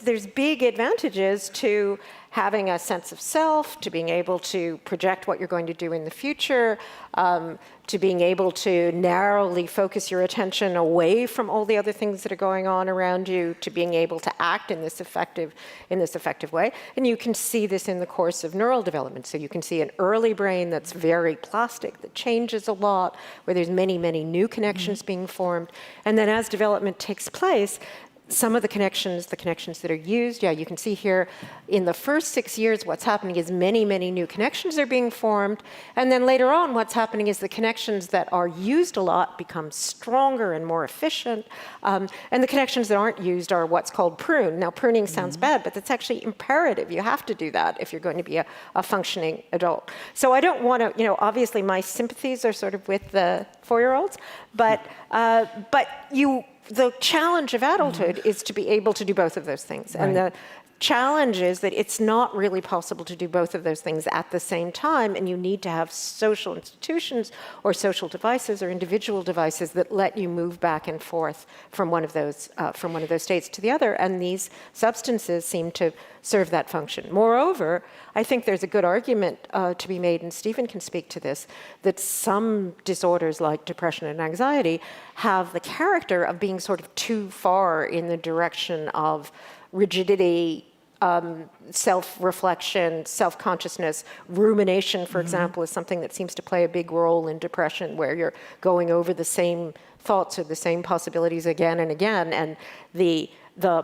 There's big advantages to having a sense of self, to being able to project what you're going to do in the future, to being able to narrowly focus your attention away from all the other things that are going on around you, to being able to act in this effective way. And you can see this in the course of neural development. So you can see an early brain that's very plastic, that changes a lot, where there's many, many new connections being formed. And then as development takes place, some of the connections that are used, yeah, you can see here in the first 6 years, what's happening is many, many new connections are being formed. And then later on, what's happening is the connections that are used a lot become stronger and more efficient. And the connections that aren't used are what's called prune. Now, pruning sounds bad, but that's actually imperative. You have to do that if you're going to be a functioning adult. So I don't want to, obviously my sympathies are sort of with the 4-year-olds, but the challenge of adulthood is to be able to do both of those things. Right. And the challenge is that it's not really possible to do both of those things at the same time, and you need to have social institutions or social devices or individual devices that let you move back and forth from one of those states to the other, and these substances seem to serve that function. Moreover, I think there's a good argument to be made, and Stephen can speak to this, that some disorders like depression and anxiety have the character of being sort of too far in the direction of rigidity, self-reflection, self-consciousness. Rumination, for example, is something that seems to play a big role in depression, where you're going over the same thoughts or the same possibilities again and again, and the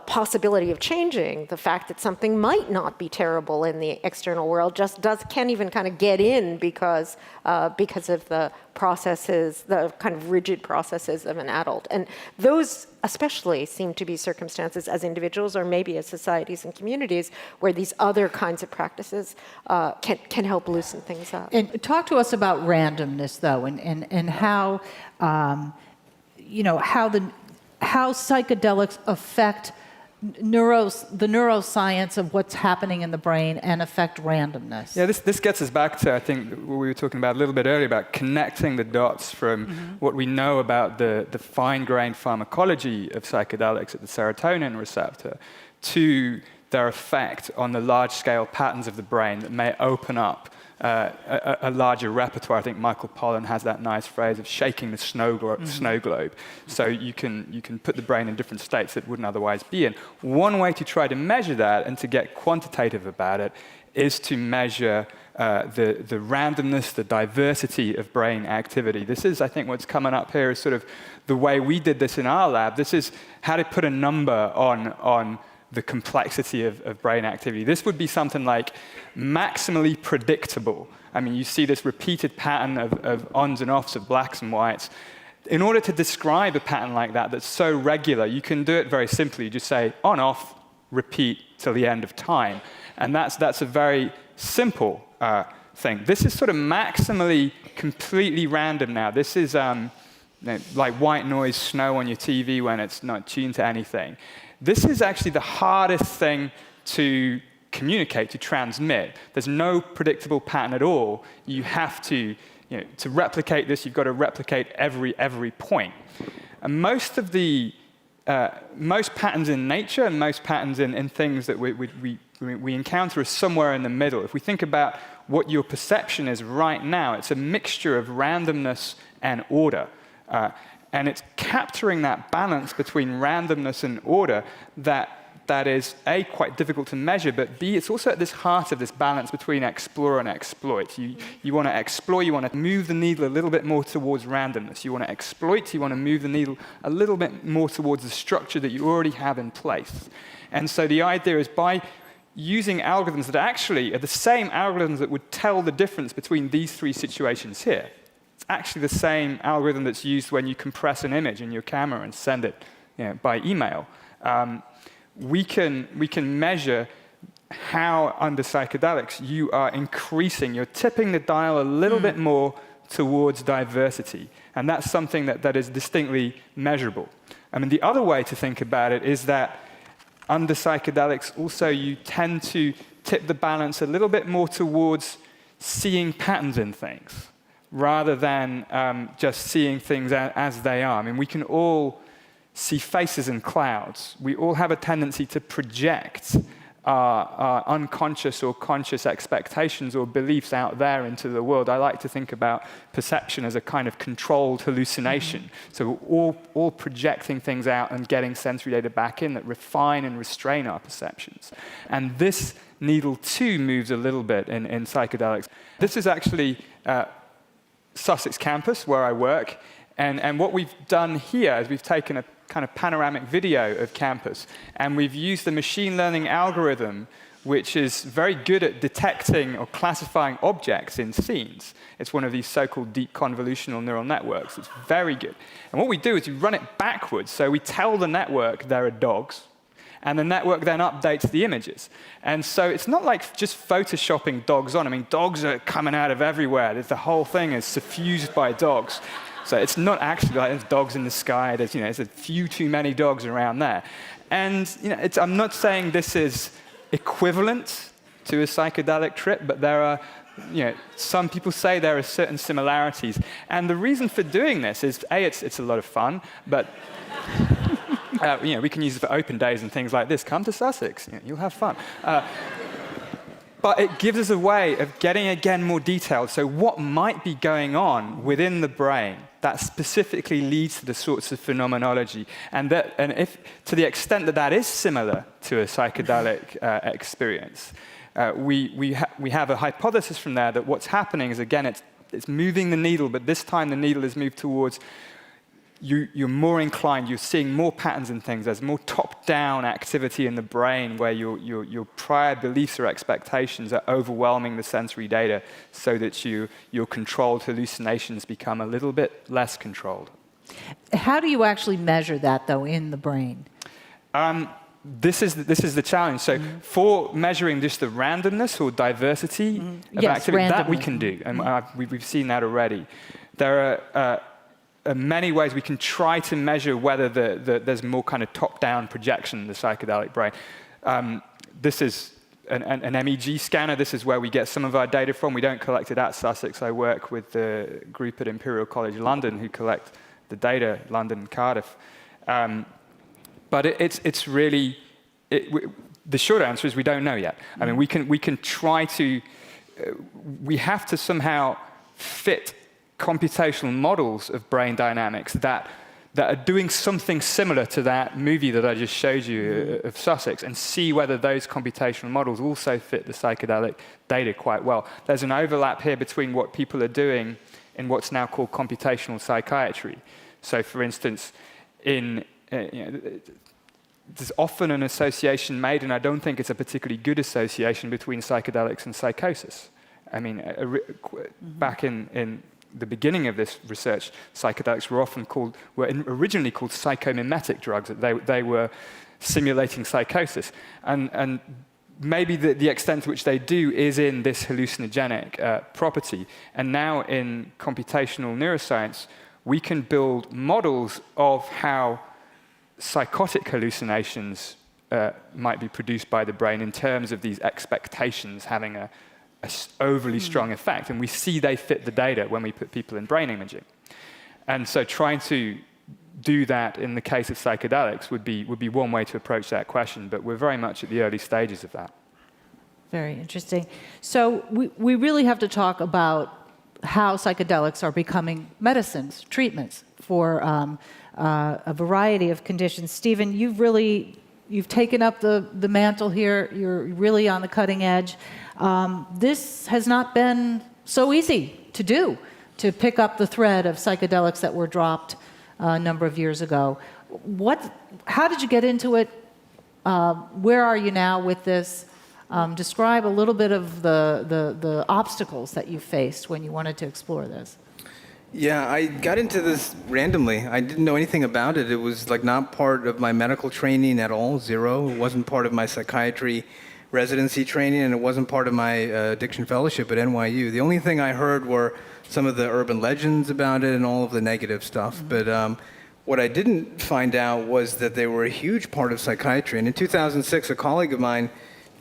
possibility of changing, the fact that something might not be terrible in the external world, just can't even kind of get in because of the processes, the kind of rigid processes of an adult. And those especially seem to be circumstances as individuals or maybe as societies and communities where these other kinds of practices can help loosen things up. And talk to us about randomness, though, and how how psychedelics affect the neuroscience of what's happening in the brain and affect randomness. Yeah, this gets us back to, I think, what we were talking about a little bit earlier, about connecting the dots from what we know about the fine-grained pharmacology of psychedelics at the serotonin receptor to their effect on the large-scale patterns of the brain that may open up a larger repertoire. I think Michael Pollan has that nice phrase of shaking the snow globe. So you can put the brain in different states that wouldn't otherwise be in. One way to try to measure that and to get quantitative about it is to measure the randomness, the diversity of brain activity. This is, I think, what's coming up here is sort of the way we did this in our lab. This is how to put a number on the complexity of brain activity. This would be something like maximally predictable. I mean, you see this repeated pattern of ons and offs, of blacks and whites. In order to describe a pattern like that that's so regular, you can do it very simply. You just say on, off, repeat till the end of time. And that's a very simple thing. This is sort of maximally, completely random now. This is like white noise, snow on your TV when it's not tuned to anything. This is actually the hardest thing to communicate, to transmit. There's no predictable pattern at all. You have to, to replicate this, you've got to replicate every point. And most patterns in nature and most patterns in things that we encounter are somewhere in the middle. If we think about what your perception is right now, it's a mixture of randomness and order. And it's capturing that balance between randomness and order that is, A, quite difficult to measure, but B, it's also at this heart of this balance between explore and exploit. You want to explore, you want to move the needle a little bit more towards randomness. You want to exploit, you want to move the needle a little bit more towards the structure that you already have in place. And so the idea is by using algorithms that actually are the same algorithms that would tell the difference between these three situations here. It's actually the same algorithm that's used when you compress an image in your camera and send it by email. We can measure how under psychedelics you are increasing, you're tipping the dial a little bit more towards diversity. And that's something that is distinctly measurable. I mean, the other way to think about it is that under psychedelics also you tend to tip the balance a little bit more towards seeing patterns in things, rather than just seeing things as they are. I mean, we can all see faces in clouds. We all have a tendency to project our unconscious or conscious expectations or beliefs out there into the world. I like to think about perception as a kind of controlled hallucination. So we're all projecting things out and getting sensory data back in that refine and restrain our perceptions. And this needle too moves a little bit in psychedelics. This is actually Sussex campus where I work. And what we've done here is we've taken a kind of panoramic video of campus, and we've used the machine learning algorithm, which is very good at detecting or classifying objects in scenes. It's one of these so-called deep convolutional neural networks. It's very good. And what we do is we run it backwards. So we tell the network there are dogs, and the network then updates the images. And so it's not like just photoshopping dogs on. I mean, dogs are coming out of everywhere. The whole thing is suffused by dogs. So it's not actually like there's dogs in the sky. There's a few too many dogs around there. And I'm not saying this is equivalent to a psychedelic trip, but there are, some people say there are certain similarities. And the reason for doing this is, it's a lot of fun, but we can use it for open days and things like this. Come to Sussex, you'll have fun. But it gives us a way of getting, again, more detailed. So what might be going on within the brain that specifically leads to the sorts of phenomenology? And if, to the extent that that is similar to a psychedelic experience, we have a hypothesis from there that what's happening is, again, it's moving the needle, but this time the needle is moved towards you're more inclined, you're seeing more patterns in things. There's more top-down activity in the brain where your prior beliefs or expectations are overwhelming the sensory data so that your controlled hallucinations become a little bit less controlled. How do you actually measure that, though, in the brain? This is the challenge. So for measuring just the randomness or diversity of activity, that we can do. And we've seen that already. There are many ways we can try to measure whether there's more kind of top-down projection in the psychedelic brain. This is an MEG scanner. This is where we get some of our data from. We don't collect it at Sussex. I work with the group at Imperial College London who collect the data, London and Cardiff. But it's really, the short answer is we don't know yet. I mean, we can try to, we have to somehow fit computational models of brain dynamics that are doing something similar to that movie that I just showed you of Sussex, and see whether those computational models also fit the psychedelic data quite well. There's an overlap here between what people are doing in what's now called computational psychiatry. So, for instance, there's often an association made, and I don't think it's a particularly good association, between psychedelics and psychosis. I mean, back in the beginning of this research, psychedelics were originally called psychomimetic drugs. They were simulating psychosis, and maybe the extent to which they do is in this hallucinogenic property. And now in computational neuroscience, we can build models of how psychotic hallucinations might be produced by the brain in terms of these expectations having a overly strong effect, and we see they fit the data when we put people in brain imaging. And so trying to do that in the case of psychedelics would be one way to approach that question, but we're very much at the early stages of that. Very interesting. So we really have to talk about how psychedelics are becoming medicines, treatments for a variety of conditions. Stephen, you've taken up the mantle here. You're really on the cutting edge. This has not been so easy to do, to pick up the thread of psychedelics that were dropped a number of years ago. How did you get into it? Where are you now with this? Describe a little bit of the obstacles that you faced when you wanted to explore this. Yeah, I got into this randomly. I didn't know anything about it. It was like not part of my medical training at all, zero. It wasn't part of my psychiatry residency training, and it wasn't part of my addiction fellowship at NYU. The only thing I heard were some of the urban legends about it and all of the negative stuff. But what I didn't find out was that they were a huge part of psychiatry. And in 2006, a colleague of mine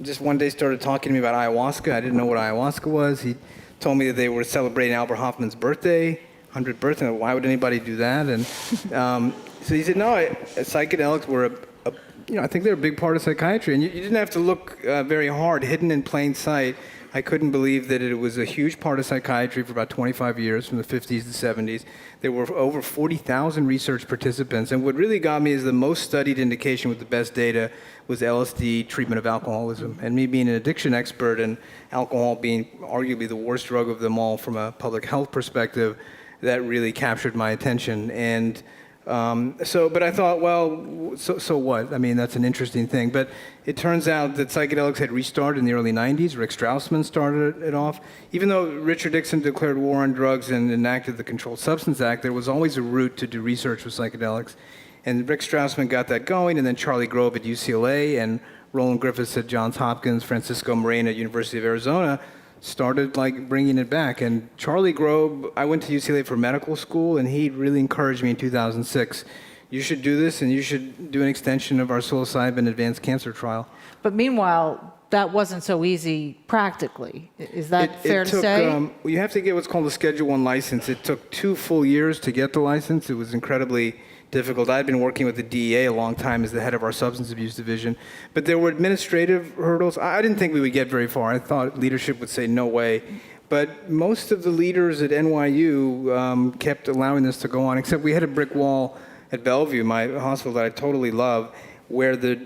just one day started talking to me about ayahuasca. I didn't know what ayahuasca was. He told me that they were celebrating Albert Hoffman's birthday, 100th birthday. Why would anybody do that? And so he said, no, psychedelics were I think they're a big part of psychiatry. And you didn't have to look very hard, hidden in plain sight. I couldn't believe that it was a huge part of psychiatry for about 25 years, from the 50s to 70s. There were over 40,000 research participants. And what really got me is the most studied indication with the best data was LSD treatment of alcoholism. And me being an addiction expert and alcohol being arguably the worst drug of them all from a public health perspective, that really captured my attention. And But I thought, well, so what? I mean, that's an interesting thing. But it turns out that psychedelics had restarted in the early 90s. Rick Strassman started it off. Even though Richard Nixon declared war on drugs and enacted the Controlled Substance Act, there was always a route to do research with psychedelics. And Rick Strassman got that going, and then Charlie Grove at UCLA and Roland Griffiths at Johns Hopkins, Francisco Moreno at University of Arizona started bringing it back. And Charlie Grove, I went to UCLA for medical school, and he really encouraged me in 2006. You should do this, and you should do an extension of our psilocybin advanced cancer trial. But meanwhile, that wasn't so easy practically. Is that fair to say? You have to get what's called a Schedule I license. It took 2 full years to get the license. It was incredibly difficult. I'd been working with the DEA a long time as the head of our substance abuse division, but there were administrative hurdles. I didn't think we would get very far. I thought leadership would say no way, but most of the leaders at NYU kept allowing this to go on, except we had a brick wall at Bellevue, my hospital that I totally love, where the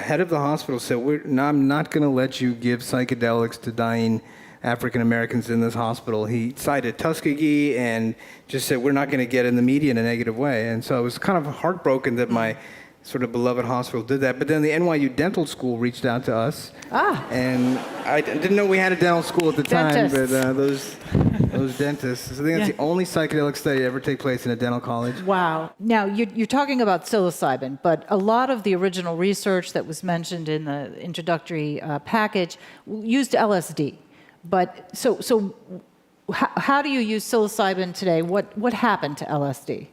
head of the hospital said, I'm not going to let you give psychedelics to dying African Americans in this hospital. He cited Tuskegee and just said, we're not going to get in the media in a negative way. And so I was kind of heartbroken that my sort of beloved hospital did that. But then the NYU Dental School reached out to us. And I didn't know we had a dental school at the time, but those dentists. I think that's the only psychedelic study to ever take place in a dental college. Wow. Now, you're talking about psilocybin, but a lot of the original research that was mentioned in the introductory package used LSD. But so how do you use psilocybin today? What happened to LSD?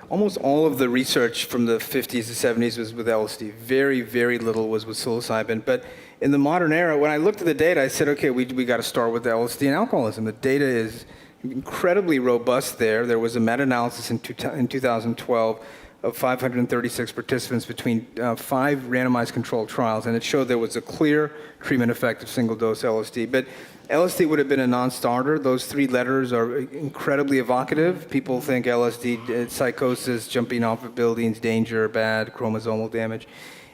Almost all of the research from the 50s to 70s was with LSD. Very, very little was with psilocybin. But in the modern era, when I looked at the data, I said, okay, we got to start with LSD and alcoholism. The data is incredibly robust there. There was a meta-analysis in 2012 of 536 participants between 5 randomized controlled trials, and it showed there was a clear treatment effect of single-dose LSD. But LSD would have been a non-starter. Those 3 letters are incredibly evocative. People think LSD, psychosis, jumping off of buildings, danger, bad, chromosomal damage.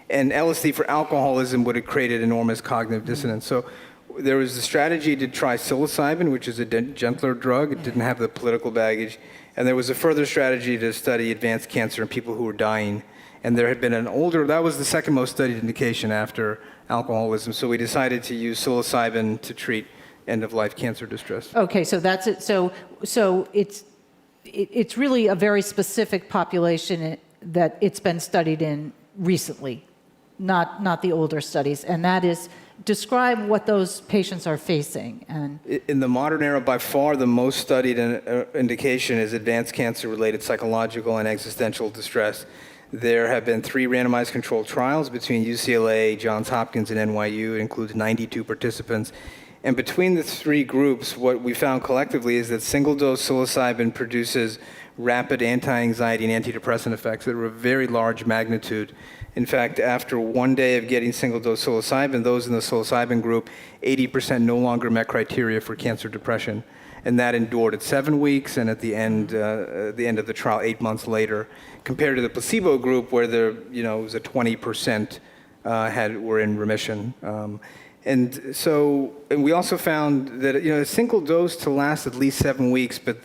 And LSD for alcoholism would have created enormous cognitive dissonance. So there was the strategy to try psilocybin, which is a gentler drug. It didn't have the political baggage. And there was a further strategy to study advanced cancer in people who were dying. And there had been that was the second most studied indication after alcoholism. So we decided to use psilocybin to treat end-of-life cancer distress. Okay, so that's it. So it's really a very specific population that it's been studied in recently, not the older studies, and that is describe what those patients are facing. And in the modern era, by far the most studied indication is advanced cancer-related psychological and existential distress. There have been 3 randomized controlled trials between UCLA, Johns Hopkins, and NYU. It includes 92 participants. And between the 3 groups, what we found collectively is that single-dose psilocybin produces rapid anti-anxiety and antidepressant effects that are of very large magnitude. In fact, after 1 day of getting single-dose psilocybin, those in the psilocybin group, 80% no longer met criteria for cancer depression. And that endured at 7 weeks, and at the end of the trial, 8 months later, compared to the placebo group, where it was a 20% were in remission. And we also found that a single dose to last at least 7 weeks, but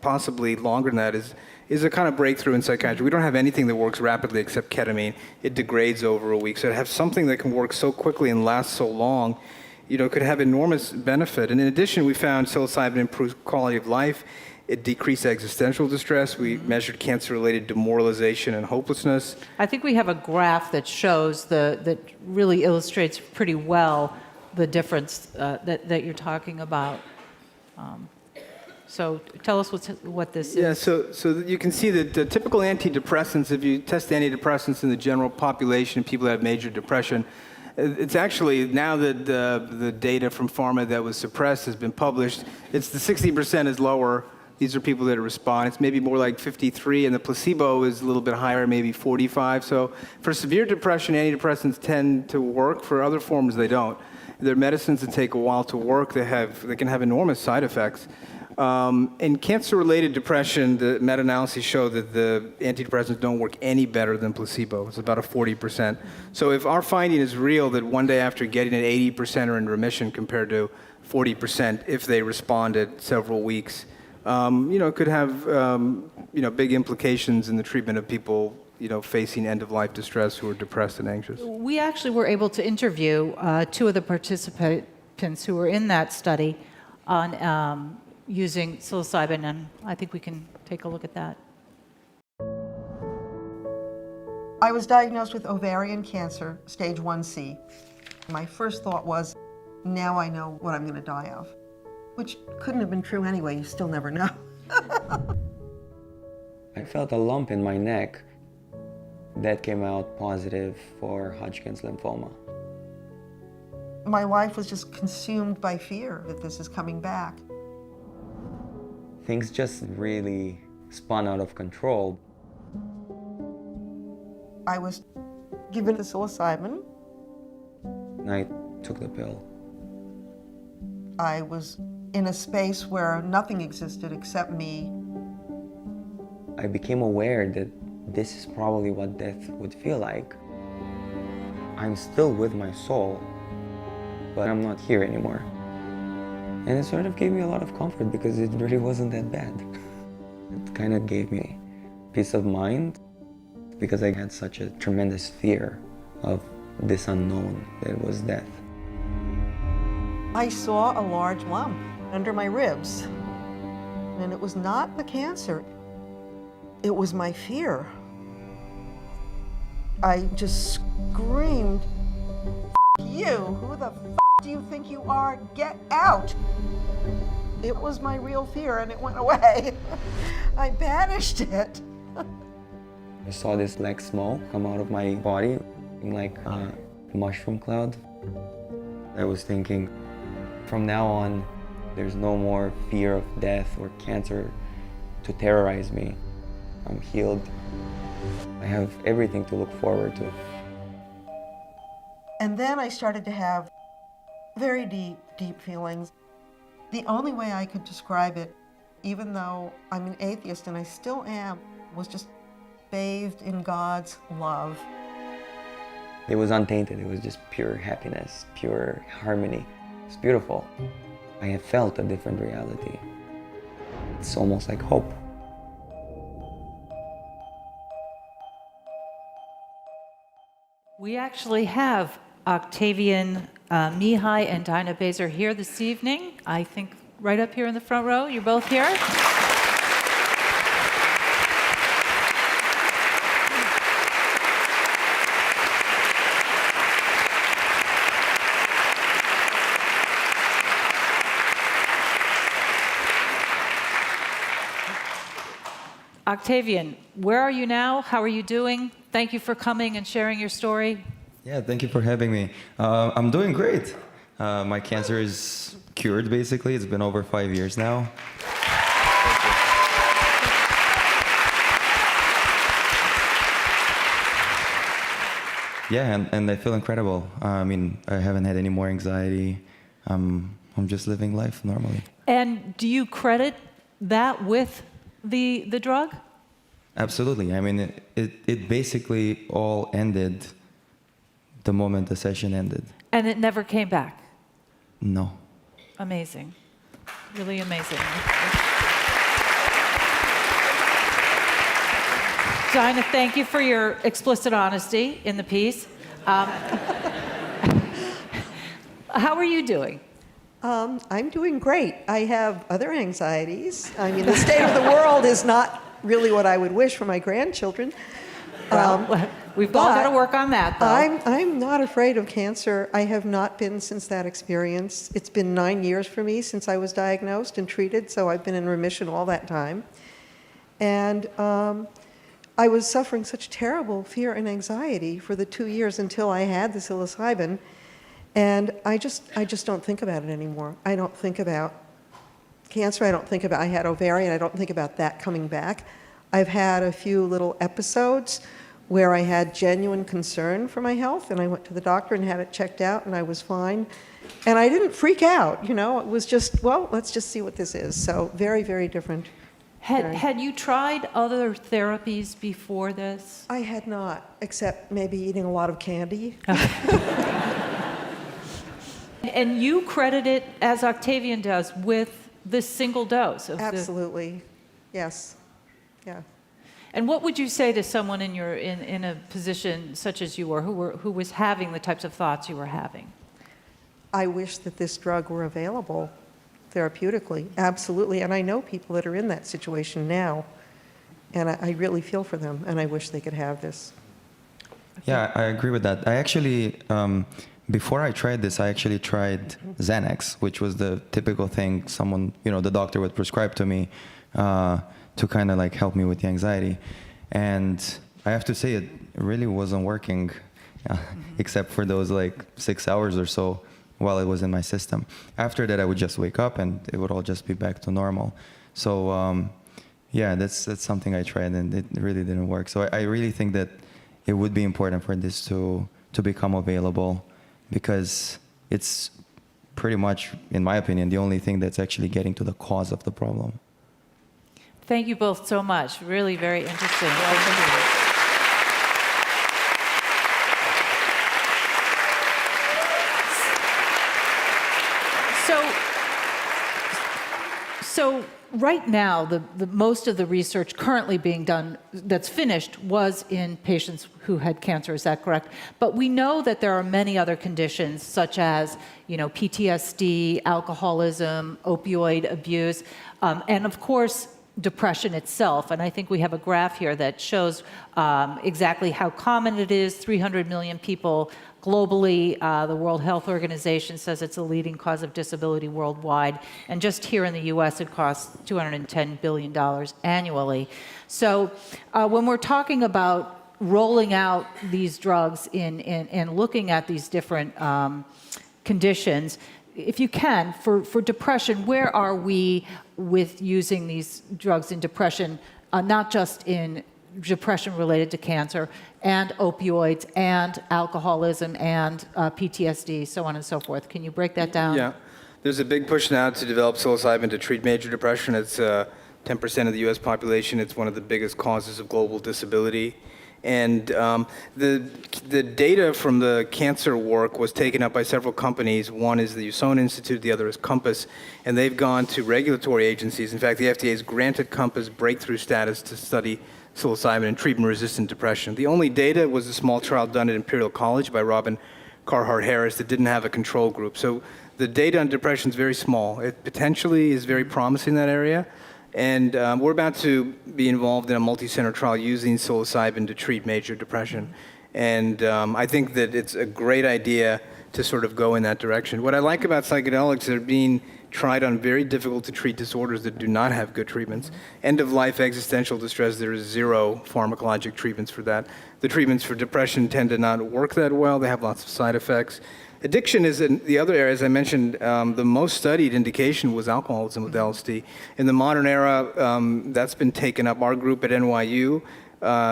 possibly longer than that, is a kind of breakthrough in psychiatry. We don't have anything that works rapidly except ketamine. It degrades over a week. So to have something that can work so quickly and last so long, could have enormous benefit. And in addition, we found psilocybin improved quality of life. It decreased existential distress. We measured cancer-related demoralization and hopelessness. I think we have a graph that shows that really illustrates pretty well the difference that you're talking about. So tell us what this is. Yeah, so you can see that the typical antidepressants, if you test antidepressants in the general population of people that have major depression, it's actually, now that the data from pharma that was suppressed has been published, it's the 60% is lower. These are people that respond. It's maybe more like 53, and the placebo is a little bit higher, maybe 45. So for severe depression, antidepressants tend to work. For other forms, they don't. They're medicines that take a while to work. They can have enormous side effects. In cancer-related depression, the meta-analyses show that the antidepressants don't work any better than placebo. It's about a 40%. So if our finding is real, that 1 day after getting it, 80% are in remission compared to 40% if they responded several weeks, could have big implications in the treatment of people facing end-of-life distress who are depressed and anxious. We actually were able to interview two of the participants who were in that study on using psilocybin, and I think we can take a look at that. I was diagnosed with ovarian cancer, stage 1C. My first thought was, now I know what I'm going to die of, which couldn't have been true anyway. You still never know. I felt a lump in my neck that came out positive for Hodgkin's lymphoma. My life was just consumed by fear that this is coming back. Things just really spun out of control. I was given the psilocybin. I took the pill. I was in a space where nothing existed except me. I became aware that this is probably what death would feel like. I'm still with my soul, but I'm not here anymore. And it sort of gave me a lot of comfort because it really wasn't that bad. It kind of gave me peace of mind because I had such a tremendous fear of this unknown that was death. I saw a large lump under my ribs, and it was not the cancer. It was my fear. I just screamed, "F you, who the f do you think you are? Get out!" It was my real fear and it went away. I banished it. I saw this black smoke come out of my body, like a mushroom cloud. I was thinking, from now on, there's no more fear of death or cancer to terrorize me. I'm healed. I have everything to look forward to. And then I started to have very deep, deep feelings. The only way I could describe it, even though I'm an atheist and I still am, was just bathed in God's love. It was untainted. It was just pure happiness, pure harmony. It's beautiful. I have felt a different reality. It's almost like hope. We actually have Octavian Mihai and Dinah Baser here this evening. I think right up here in the front row. You're both here. Octavian, where are you now? How are you doing? Thank you for coming and sharing your story. Yeah, thank you for having me. I'm doing great. My cancer is cured, basically. It's been over 5 years now. Yeah, and I feel incredible. I mean, I haven't had any more anxiety. I'm just living life normally. And do you credit that with the drug? Absolutely. I mean, it basically all ended the moment the session ended. And it never came back? No. Amazing. Really amazing. Dinah, thank you for your explicit honesty in the piece. How are you doing? I'm doing great. I have other anxieties. I mean, the state of the world is not really what I would wish for my grandchildren. Well, we've all got to work on that, though. I'm not afraid of cancer. I have not been since that experience. It's been 9 years for me since I was diagnosed and treated, so I've been in remission all that time. And I was suffering such terrible fear and anxiety for the 2 years until I had the psilocybin. And I just don't think about it anymore. I don't think about cancer. I had ovarian. I don't think about that coming back. I've had a few little episodes where I had genuine concern for my health, and I went to the doctor and had it checked out, and I was fine. And I didn't freak out, you know. It was just, well, let's just see what this is. So very, very different. Had you tried other therapies before this? I had not, except maybe eating a lot of candy. And you credit it, as Octavian does, with this single dose of Absolutely. Yes. Yeah. And what would you say to someone in a position such as you were, who was having the types of thoughts you were having? I wish that this drug were available therapeutically, absolutely. And I know people that are in that situation now, and I really feel for them, and I wish they could have this. Yeah, I agree with that. I actually, before I tried this, I actually tried Xanax, which was the typical thing someone, the doctor would prescribe to me to kind of like help me with the anxiety. And I have to say it really wasn't working, except for those like 6 hours or so while it was in my system. After that, I would just wake up and it would all just be back to normal. So yeah, that's something I tried and it really didn't work. So I really think that it would be important for this to become available, because it's pretty much, in my opinion, the only thing that's actually getting to the cause of the problem. Thank you both so much. Really very interesting. So right now, the most of the research currently being done that's finished was in patients who had cancer. Is that correct? But we know that there are many other conditions, such as PTSD, alcoholism, opioid abuse, and of course, depression itself. And I think we have a graph here that shows exactly how common it is. 300 million people globally. The World Health Organization says it's a leading cause of disability worldwide. And just here in the US, it costs $210 billion annually. So when we're talking about rolling out these drugs and looking at these different conditions, if you can, for depression, where are we with using these drugs in depression, not just in depression related to cancer, and opioids, and alcoholism, and PTSD, so on and so forth? Can you break that down? Yeah. There's a big push now to develop psilocybin to treat major depression. It's 10% of the US population. It's one of the biggest causes of global disability. And the data from the cancer work was taken up by several companies. One is the Usona Institute, the other is Compass, and they've gone to regulatory agencies. In fact, the FDA has granted Compass breakthrough status to study psilocybin in treatment-resistant depression. The only data was a small trial done at Imperial College by Robin Carhart Harris that didn't have a control group. So the data on depression is very small. It potentially is very promising in that area. And we're about to be involved in a multi-center trial using psilocybin to treat major depression. And I think that it's a great idea to sort of go in that direction. What I like about psychedelics, they're being tried on very difficult to treat disorders that do not have good treatments. End-of-life existential distress, there is zero pharmacologic treatments for that. The treatments for depression tend to not work that well. They have lots of side effects. Addiction is in the other area, as I mentioned, the most studied indication was alcoholism with LSD. In the modern era, that's been taken up. Our group at NYU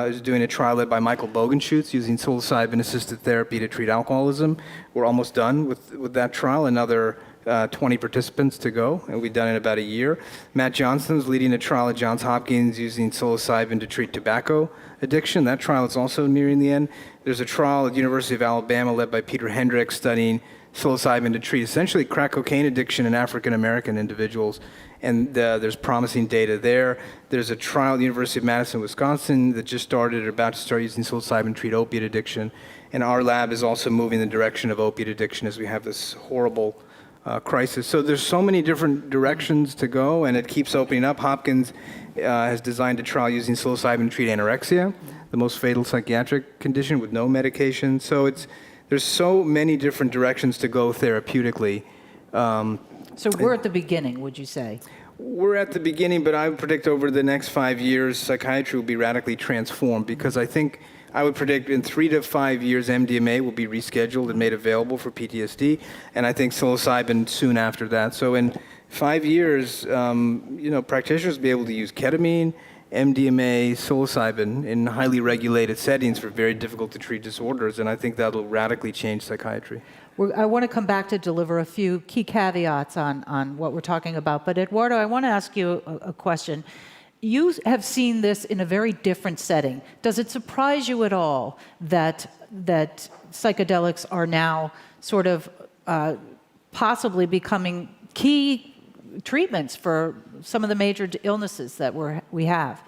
is doing a trial led by Michael Bogenschutz using psilocybin-assisted therapy to treat alcoholism. We're almost done with that trial. Another 20 participants to go, and we've done it in about a year. Matt Johnston's leading a trial at Johns Hopkins using psilocybin to treat tobacco addiction. That trial is also nearing the end. There's a trial at the University of Alabama led by Peter Hendricks studying psilocybin to treat essentially crack cocaine addiction in African-American individuals. And there's promising data there. There's a trial at the University of Madison, Wisconsin that just started or about to start using psilocybin to treat opiate addiction. And our lab is also moving in the direction of opiate addiction as we have this horrible crisis. So there's so many different directions to go, and it keeps opening up. Hopkins has designed a trial using psilocybin to treat anorexia, the most fatal psychiatric condition with no medication. So there's so many different directions to go therapeutically. So we're at the beginning, would you say? We're at the beginning, but I would predict over the next 5 years, psychiatry will be radically transformed, because I would predict in 3 to 5 years, MDMA will be rescheduled and made available for PTSD, and I think psilocybin soon after that. So in 5 years, practitioners will be able to use ketamine, MDMA, psilocybin in highly regulated settings for very difficult to treat disorders, and I think that'll radically change psychiatry. I want to come back to deliver a few key caveats on what we're talking about, but Eduardo, I want to ask you a question. You have seen this in a very different setting. Does it surprise you at all that psychedelics are now sort of possibly becoming key treatments for some of the major illnesses that we have.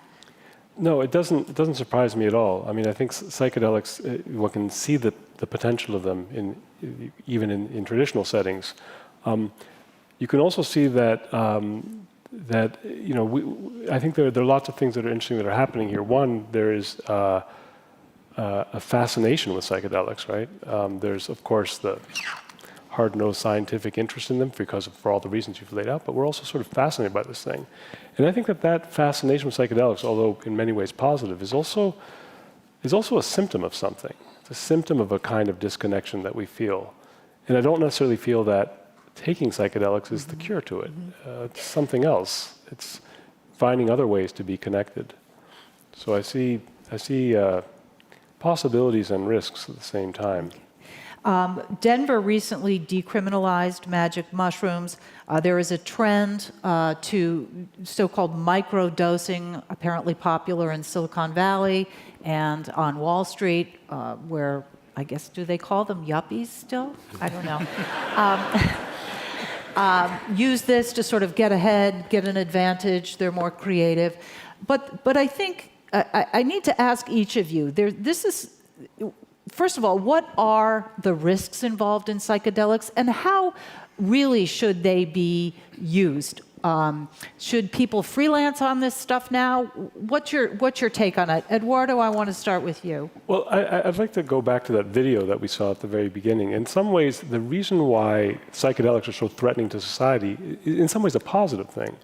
No, it doesn't surprise me at all. I mean, I think psychedelics, one can see the potential of them even in traditional settings. You can also see that I think there are lots of things that are interesting that are happening here. One, there is a fascination with psychedelics, right? There's, of course, the hard-nosed scientific interest in them for all the reasons you've laid out, but we're also sort of fascinated by this thing. And I think that fascination with psychedelics, although in many ways positive, is also a symptom of something. It's a symptom of a kind of disconnection that we feel. And I don't necessarily feel that taking psychedelics is the cure to it. It's something else. It's finding other ways to be connected. So I see possibilities and risks at the same time. Denver recently decriminalized magic mushrooms. There is a trend to so-called micro-dosing, apparently popular in Silicon Valley and on Wall Street, where, I guess, do they call them yuppies still? I don't know. Use this to sort of get ahead, get an advantage. They're more creative. But I think I need to ask each of you, first of all, what are the risks involved in psychedelics, and how really should they be used? Should people freelance on this stuff now? What's your take on it? Eduardo, I want to start with you. Well, I'd like to go back to that video that we saw at the very beginning. In some ways, the reason why psychedelics are so threatening to society is in some ways a positive thing.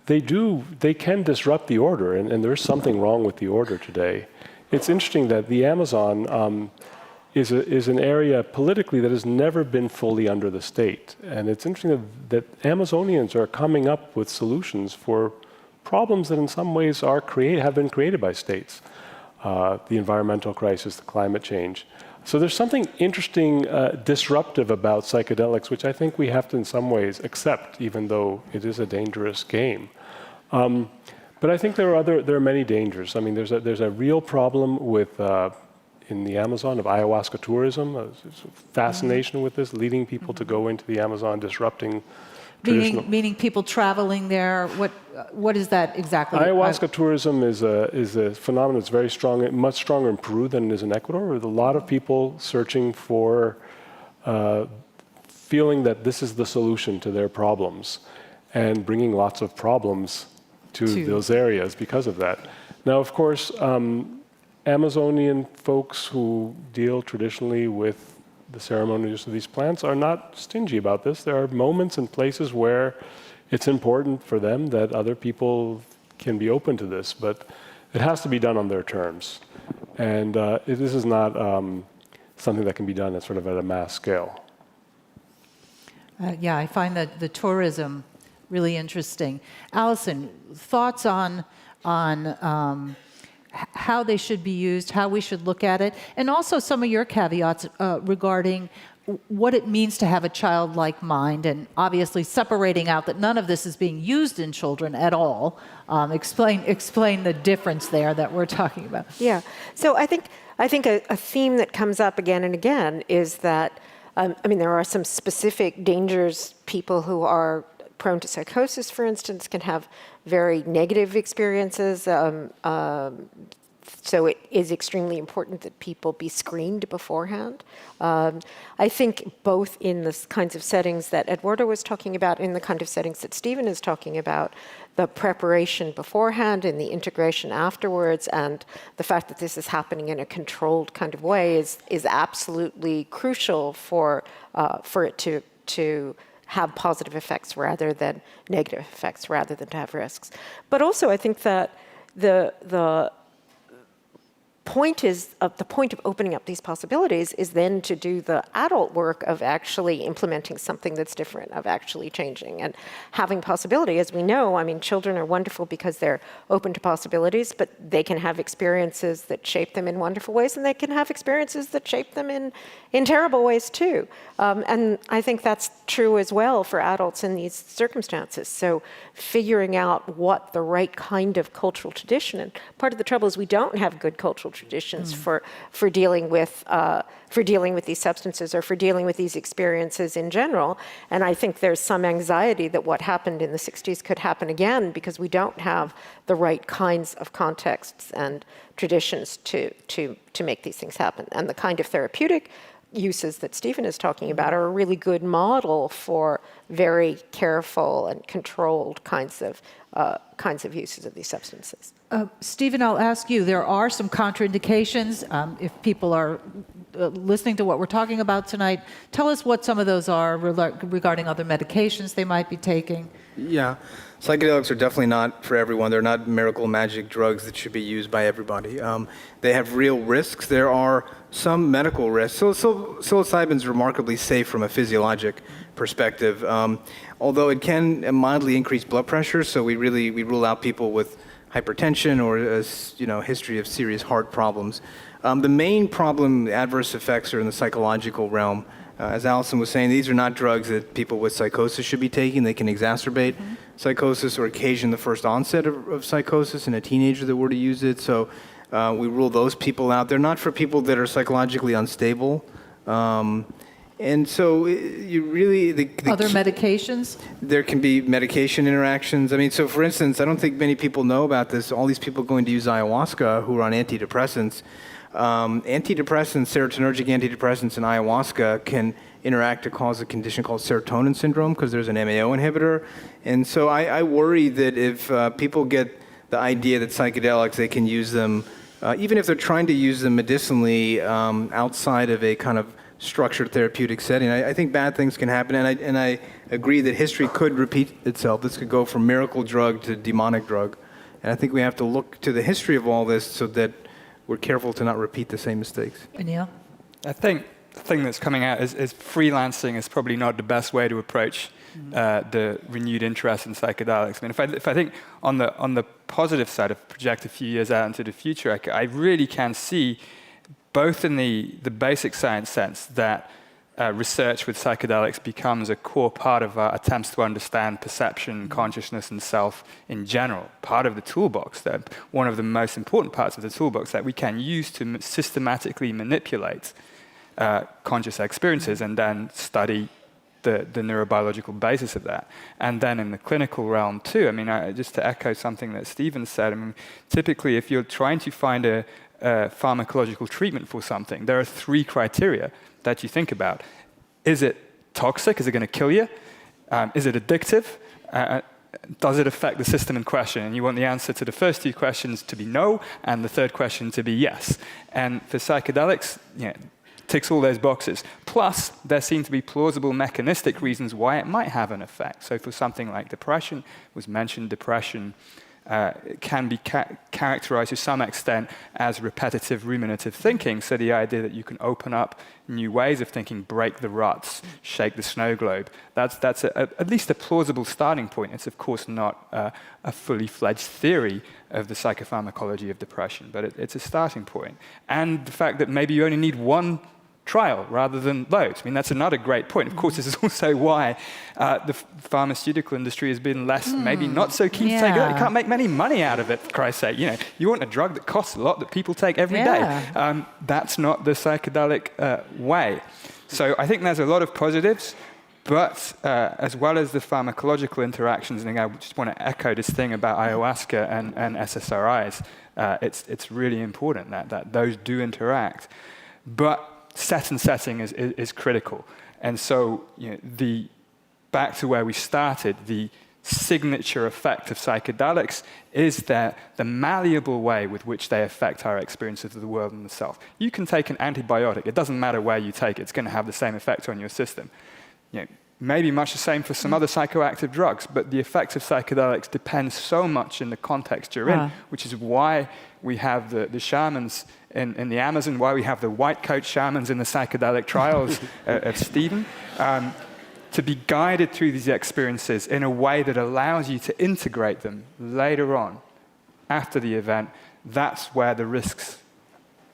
They can disrupt the order, and there is something wrong with the order today. It's interesting that the Amazon is an area politically that has never been fully under the state. And it's interesting that Amazonians are coming up with solutions for problems that in some ways have been created by states. The environmental crisis, the climate change. So there's something interesting, disruptive about psychedelics, which I think we have to in some ways accept, even though it is a dangerous game. But I think there are many dangers. I mean, there's a real problem with in the Amazon of ayahuasca tourism. There's a fascination with this, leading people to go into the Amazon, disrupting traditional. Meaning people traveling there. What is that exactly? Ayahuasca tourism is a phenomenon that's very strong, much stronger in Peru than it is in Ecuador. With a lot of people searching for, feeling that this is the solution to their problems, and bringing lots of problems to those areas because of that. Now, of course, Amazonian folks who deal traditionally with the ceremonial use of these plants are not stingy about this. There are moments and places where it's important for them that other people can be open to this, but it has to be done on their terms. And this is not something that can be done at sort of at a mass scale. Yeah, I find that the tourism really interesting. Allison, thoughts on how they should be used, how we should look at it, and also some of your caveats regarding what it means to have a childlike mind, and obviously separating out that none of this is being used in children at all. Explain the difference there that we're talking about. Yeah. So I think a theme that comes up again and again is that there are some specific dangers. People who are prone to psychosis, for instance, can have very negative experiences. So it is extremely important that people be screened beforehand. I think both in the kinds of settings that Eduardo was talking about, in the kind of settings that Stephen is talking about, the preparation beforehand and the integration afterwards, and the fact that this is happening in a controlled kind of way is absolutely crucial for it to have positive effects rather than negative effects, rather than to have risks. But also, I think that the point of opening up these possibilities is then to do the adult work of actually implementing something that's different, of actually changing and having possibility. As we know, children are wonderful because they're open to possibilities, but they can have experiences that shape them in wonderful ways, and they can have experiences that shape them in terrible ways too. And I think that's true as well for adults in these circumstances. So figuring out what the right kind of cultural tradition, and part of the trouble is we don't have good cultural traditions for dealing with these substances or for dealing with these experiences in general. And I think there's some anxiety that what happened in the 60s could happen again because we don't have the right kinds of contexts and traditions to make these things happen. And the kind of therapeutic uses that Stephen is talking about are a really good model for very careful and controlled kinds of uses of these substances. Stephen, I'll ask you, there are some contraindications. If people are listening to what we're talking about tonight, tell us what some of those are regarding other medications they might be taking. Yeah, psychedelics are definitely not for everyone. They're not miracle magic drugs that should be used by everybody. They have real risks. There are some medical risks. So psilocybin is remarkably safe from a physiologic perspective, although it can mildly increase blood pressure. So we rule out people with hypertension or a history of serious heart problems. The main problem, the adverse effects, are in the psychological realm. As Allison was saying, these are not drugs that people with psychosis should be taking. They can exacerbate psychosis or occasion the first onset of psychosis in a teenager that were to use it. So we rule those people out. They're not for people that are psychologically unstable. And so you really... Other medications? There can be medication interactions. I mean, so for instance, I don't think many people know about this. All these people going to use ayahuasca who are on antidepressants, serotonergic antidepressants and ayahuasca can interact to cause a condition called serotonin syndrome because there's an MAO inhibitor. And so I worry that if people get the idea that psychedelics, they can use them, even if they're trying to use them medicinally outside of a kind of structured therapeutic setting, I think bad things can happen. And I agree that history could repeat itself. This could go from miracle drug to demonic drug. And I think we have to look to the history of all this so that we're careful to not repeat the same mistakes. Anil? I think the thing that's coming out is freelancing is probably not the best way to approach the renewed interest in psychedelics. I mean, if I think on the positive side, of project a few years out into the future, I really can see both in the basic science sense that research with psychedelics becomes a core part of our attempts to understand perception, consciousness, and self in general. Part of the toolbox, that one of the most important parts of the toolbox that we can use to systematically manipulate conscious experiences and then study the neurobiological basis of that. And then in the clinical realm too, I mean, just to echo something that Stephen said, I mean, typically if you're trying to find a pharmacological treatment for something, there are 3 criteria that you think about. Is it toxic? Is it going to kill you? Is it addictive? Does it affect the system in question? And you want the answer to the first 2 questions to be no, and the third question to be yes. And for psychedelics, ticks all those boxes. Plus, there seem to be plausible mechanistic reasons why it might have an effect. So for something like depression, was mentioned, depression can be characterized to some extent as repetitive ruminative thinking. So the idea that you can open up new ways of thinking, break the ruts, shake the snow globe, that's at least a plausible starting point. It's of course not a fully fledged theory of the psychopharmacology of depression, but it's a starting point. And the fact that maybe you only need one trial rather than loads. I mean, that's another great point. Of course, this is also why the pharmaceutical industry has been less, maybe not so keen to take it out. You can't make many money out of it, for Christ's sake. You want a drug that costs a lot that people take every day. That's not the psychedelic way. So I think there's a lot of positives, but as well as the pharmacological interactions, and I just want to echo this thing about ayahuasca and SSRIs. It's really important that those do interact. But setting is critical. And so back to where we started, the signature effect of psychedelics is that the malleable way with which they affect our experiences of the world and the self. You can take an antibiotic. It doesn't matter where you take it. It's going to have the same effect on your system. Maybe much the same for some other psychoactive drugs, but the effects of psychedelics depend so much in the context you're in, which is why we have the shamans in the Amazon, why we have the white coat shamans in the psychedelic trials of Stephen, to be guided through these experiences in a way that allows you to integrate them later on, after the event. That's where the risks,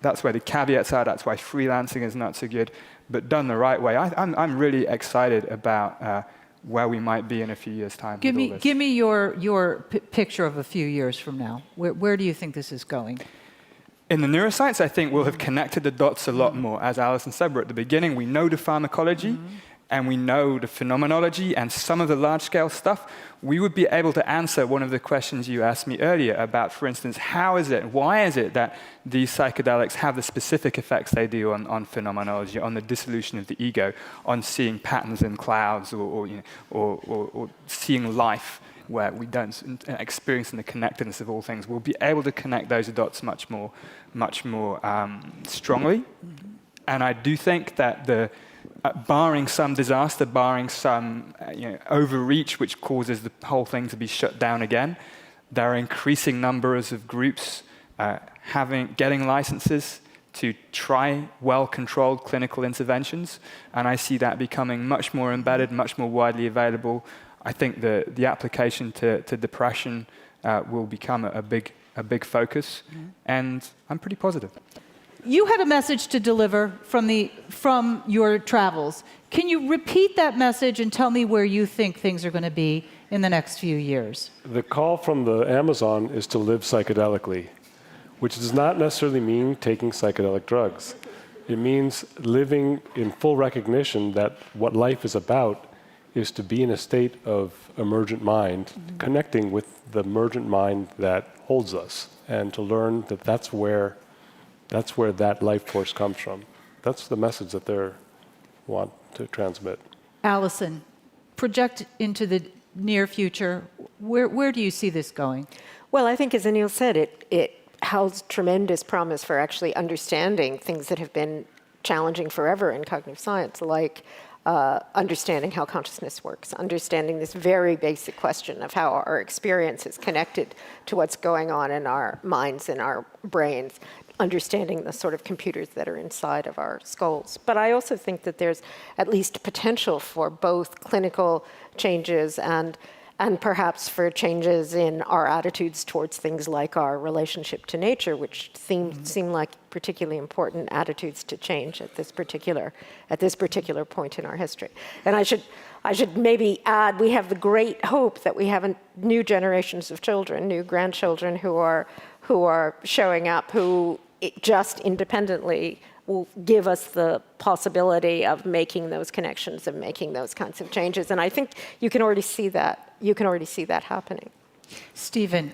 that's where the caveats are, that's why freelancing is not so good. But done the right way, I'm really excited about where we might be in a few years' time. Give me your picture of a few years from now. Where do you think this is going? In the neuroscience, I think we'll have connected the dots a lot more. As Alison said, we're at the beginning, we know the pharmacology, and we know the phenomenology and some of the large-scale stuff. We would be able to answer one of the questions you asked me earlier about, for instance, why is it that these psychedelics have the specific effects they do on phenomenology, on the dissolution of the ego, on seeing patterns in clouds, or seeing life where we don't experience the connectedness of all things. We'll be able to connect those dots much more strongly. And I do think that barring some disaster, barring some overreach which causes the whole thing to be shut down again, there are increasing numbers of groups getting licenses to try well-controlled clinical interventions, and I see that becoming much more embedded, much more widely available. I think the application to depression will become a big focus, and I'm pretty positive. You had a message to deliver from your travels. Can you repeat that message and tell me where you think things are going to be in the next few years? The call from the Amazon is to live psychedelically, which does not necessarily mean taking psychedelic drugs. It means living in full recognition that what life is about is to be in a state of emergent mind, connecting with the emergent mind that holds us, and to learn that that's where that life force comes from. That's the message that they want to transmit. Alison, project into the near future. Where do you see this going? Well, I think, as Anil said, it holds tremendous promise for actually understanding things that have been challenging forever in cognitive science, like understanding how consciousness works, understanding this very basic question of how our experience is connected to what's going on in our minds and our brains, understanding the sort of computers that are inside of our skulls. But I also think that there's at least potential for both clinical changes and perhaps for changes in our attitudes towards things like our relationship to nature, which seem like particularly important attitudes to change at this particular point in our history. And I should maybe add, we have the great hope that we have new generations of children, new grandchildren who are showing up, who just independently will give us the possibility of making those connections, of making those kinds of changes. And I think you can already see that. You can already see that happening. Stephen,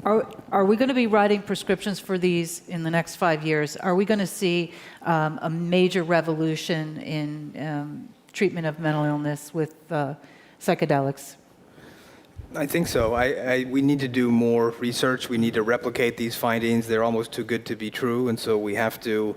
are we going to be writing prescriptions for these in the next 5 years? Are we going to see a major revolution in treatment of mental illness with psychedelics? I think so. We need to do more research. We need to replicate these findings. They're almost too good to be true, and so we have to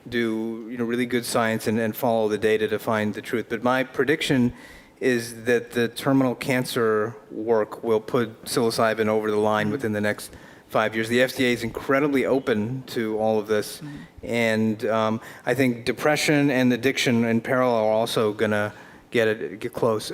do really good science and follow the data to find the truth. But my prediction is that the terminal cancer work will put psilocybin over the line within the next 5 years. The FDA is incredibly open to all of this, and I think depression and addiction in parallel are also going to get close.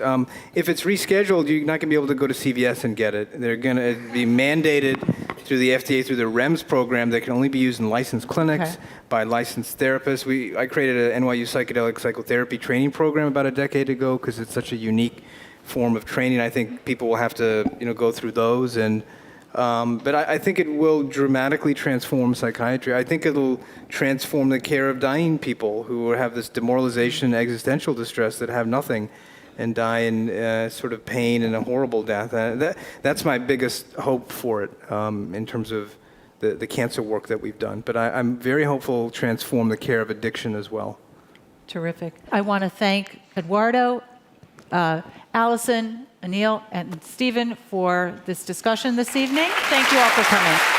If it's rescheduled, you're not going to be able to go to CVS and get it. They're going to be mandated through the FDA, through the REMS program, that can only be used in licensed clinics by licensed therapists. I created an NYU psychedelic psychotherapy training program about a decade ago because it's such a unique form of training. I think people will have to go through those, but I think it will dramatically transform psychiatry. I think it'll transform the care of dying people who have this demoralization, existential distress, that have nothing and die in sort of pain and a horrible death. That's my biggest hope for it in terms of the cancer work that we've done. But I'm very hopeful it'll transform the care of addiction as well. Terrific. I want to thank Eduardo, Alison, Anil, and Stephen for this discussion this evening. Thank you all for coming.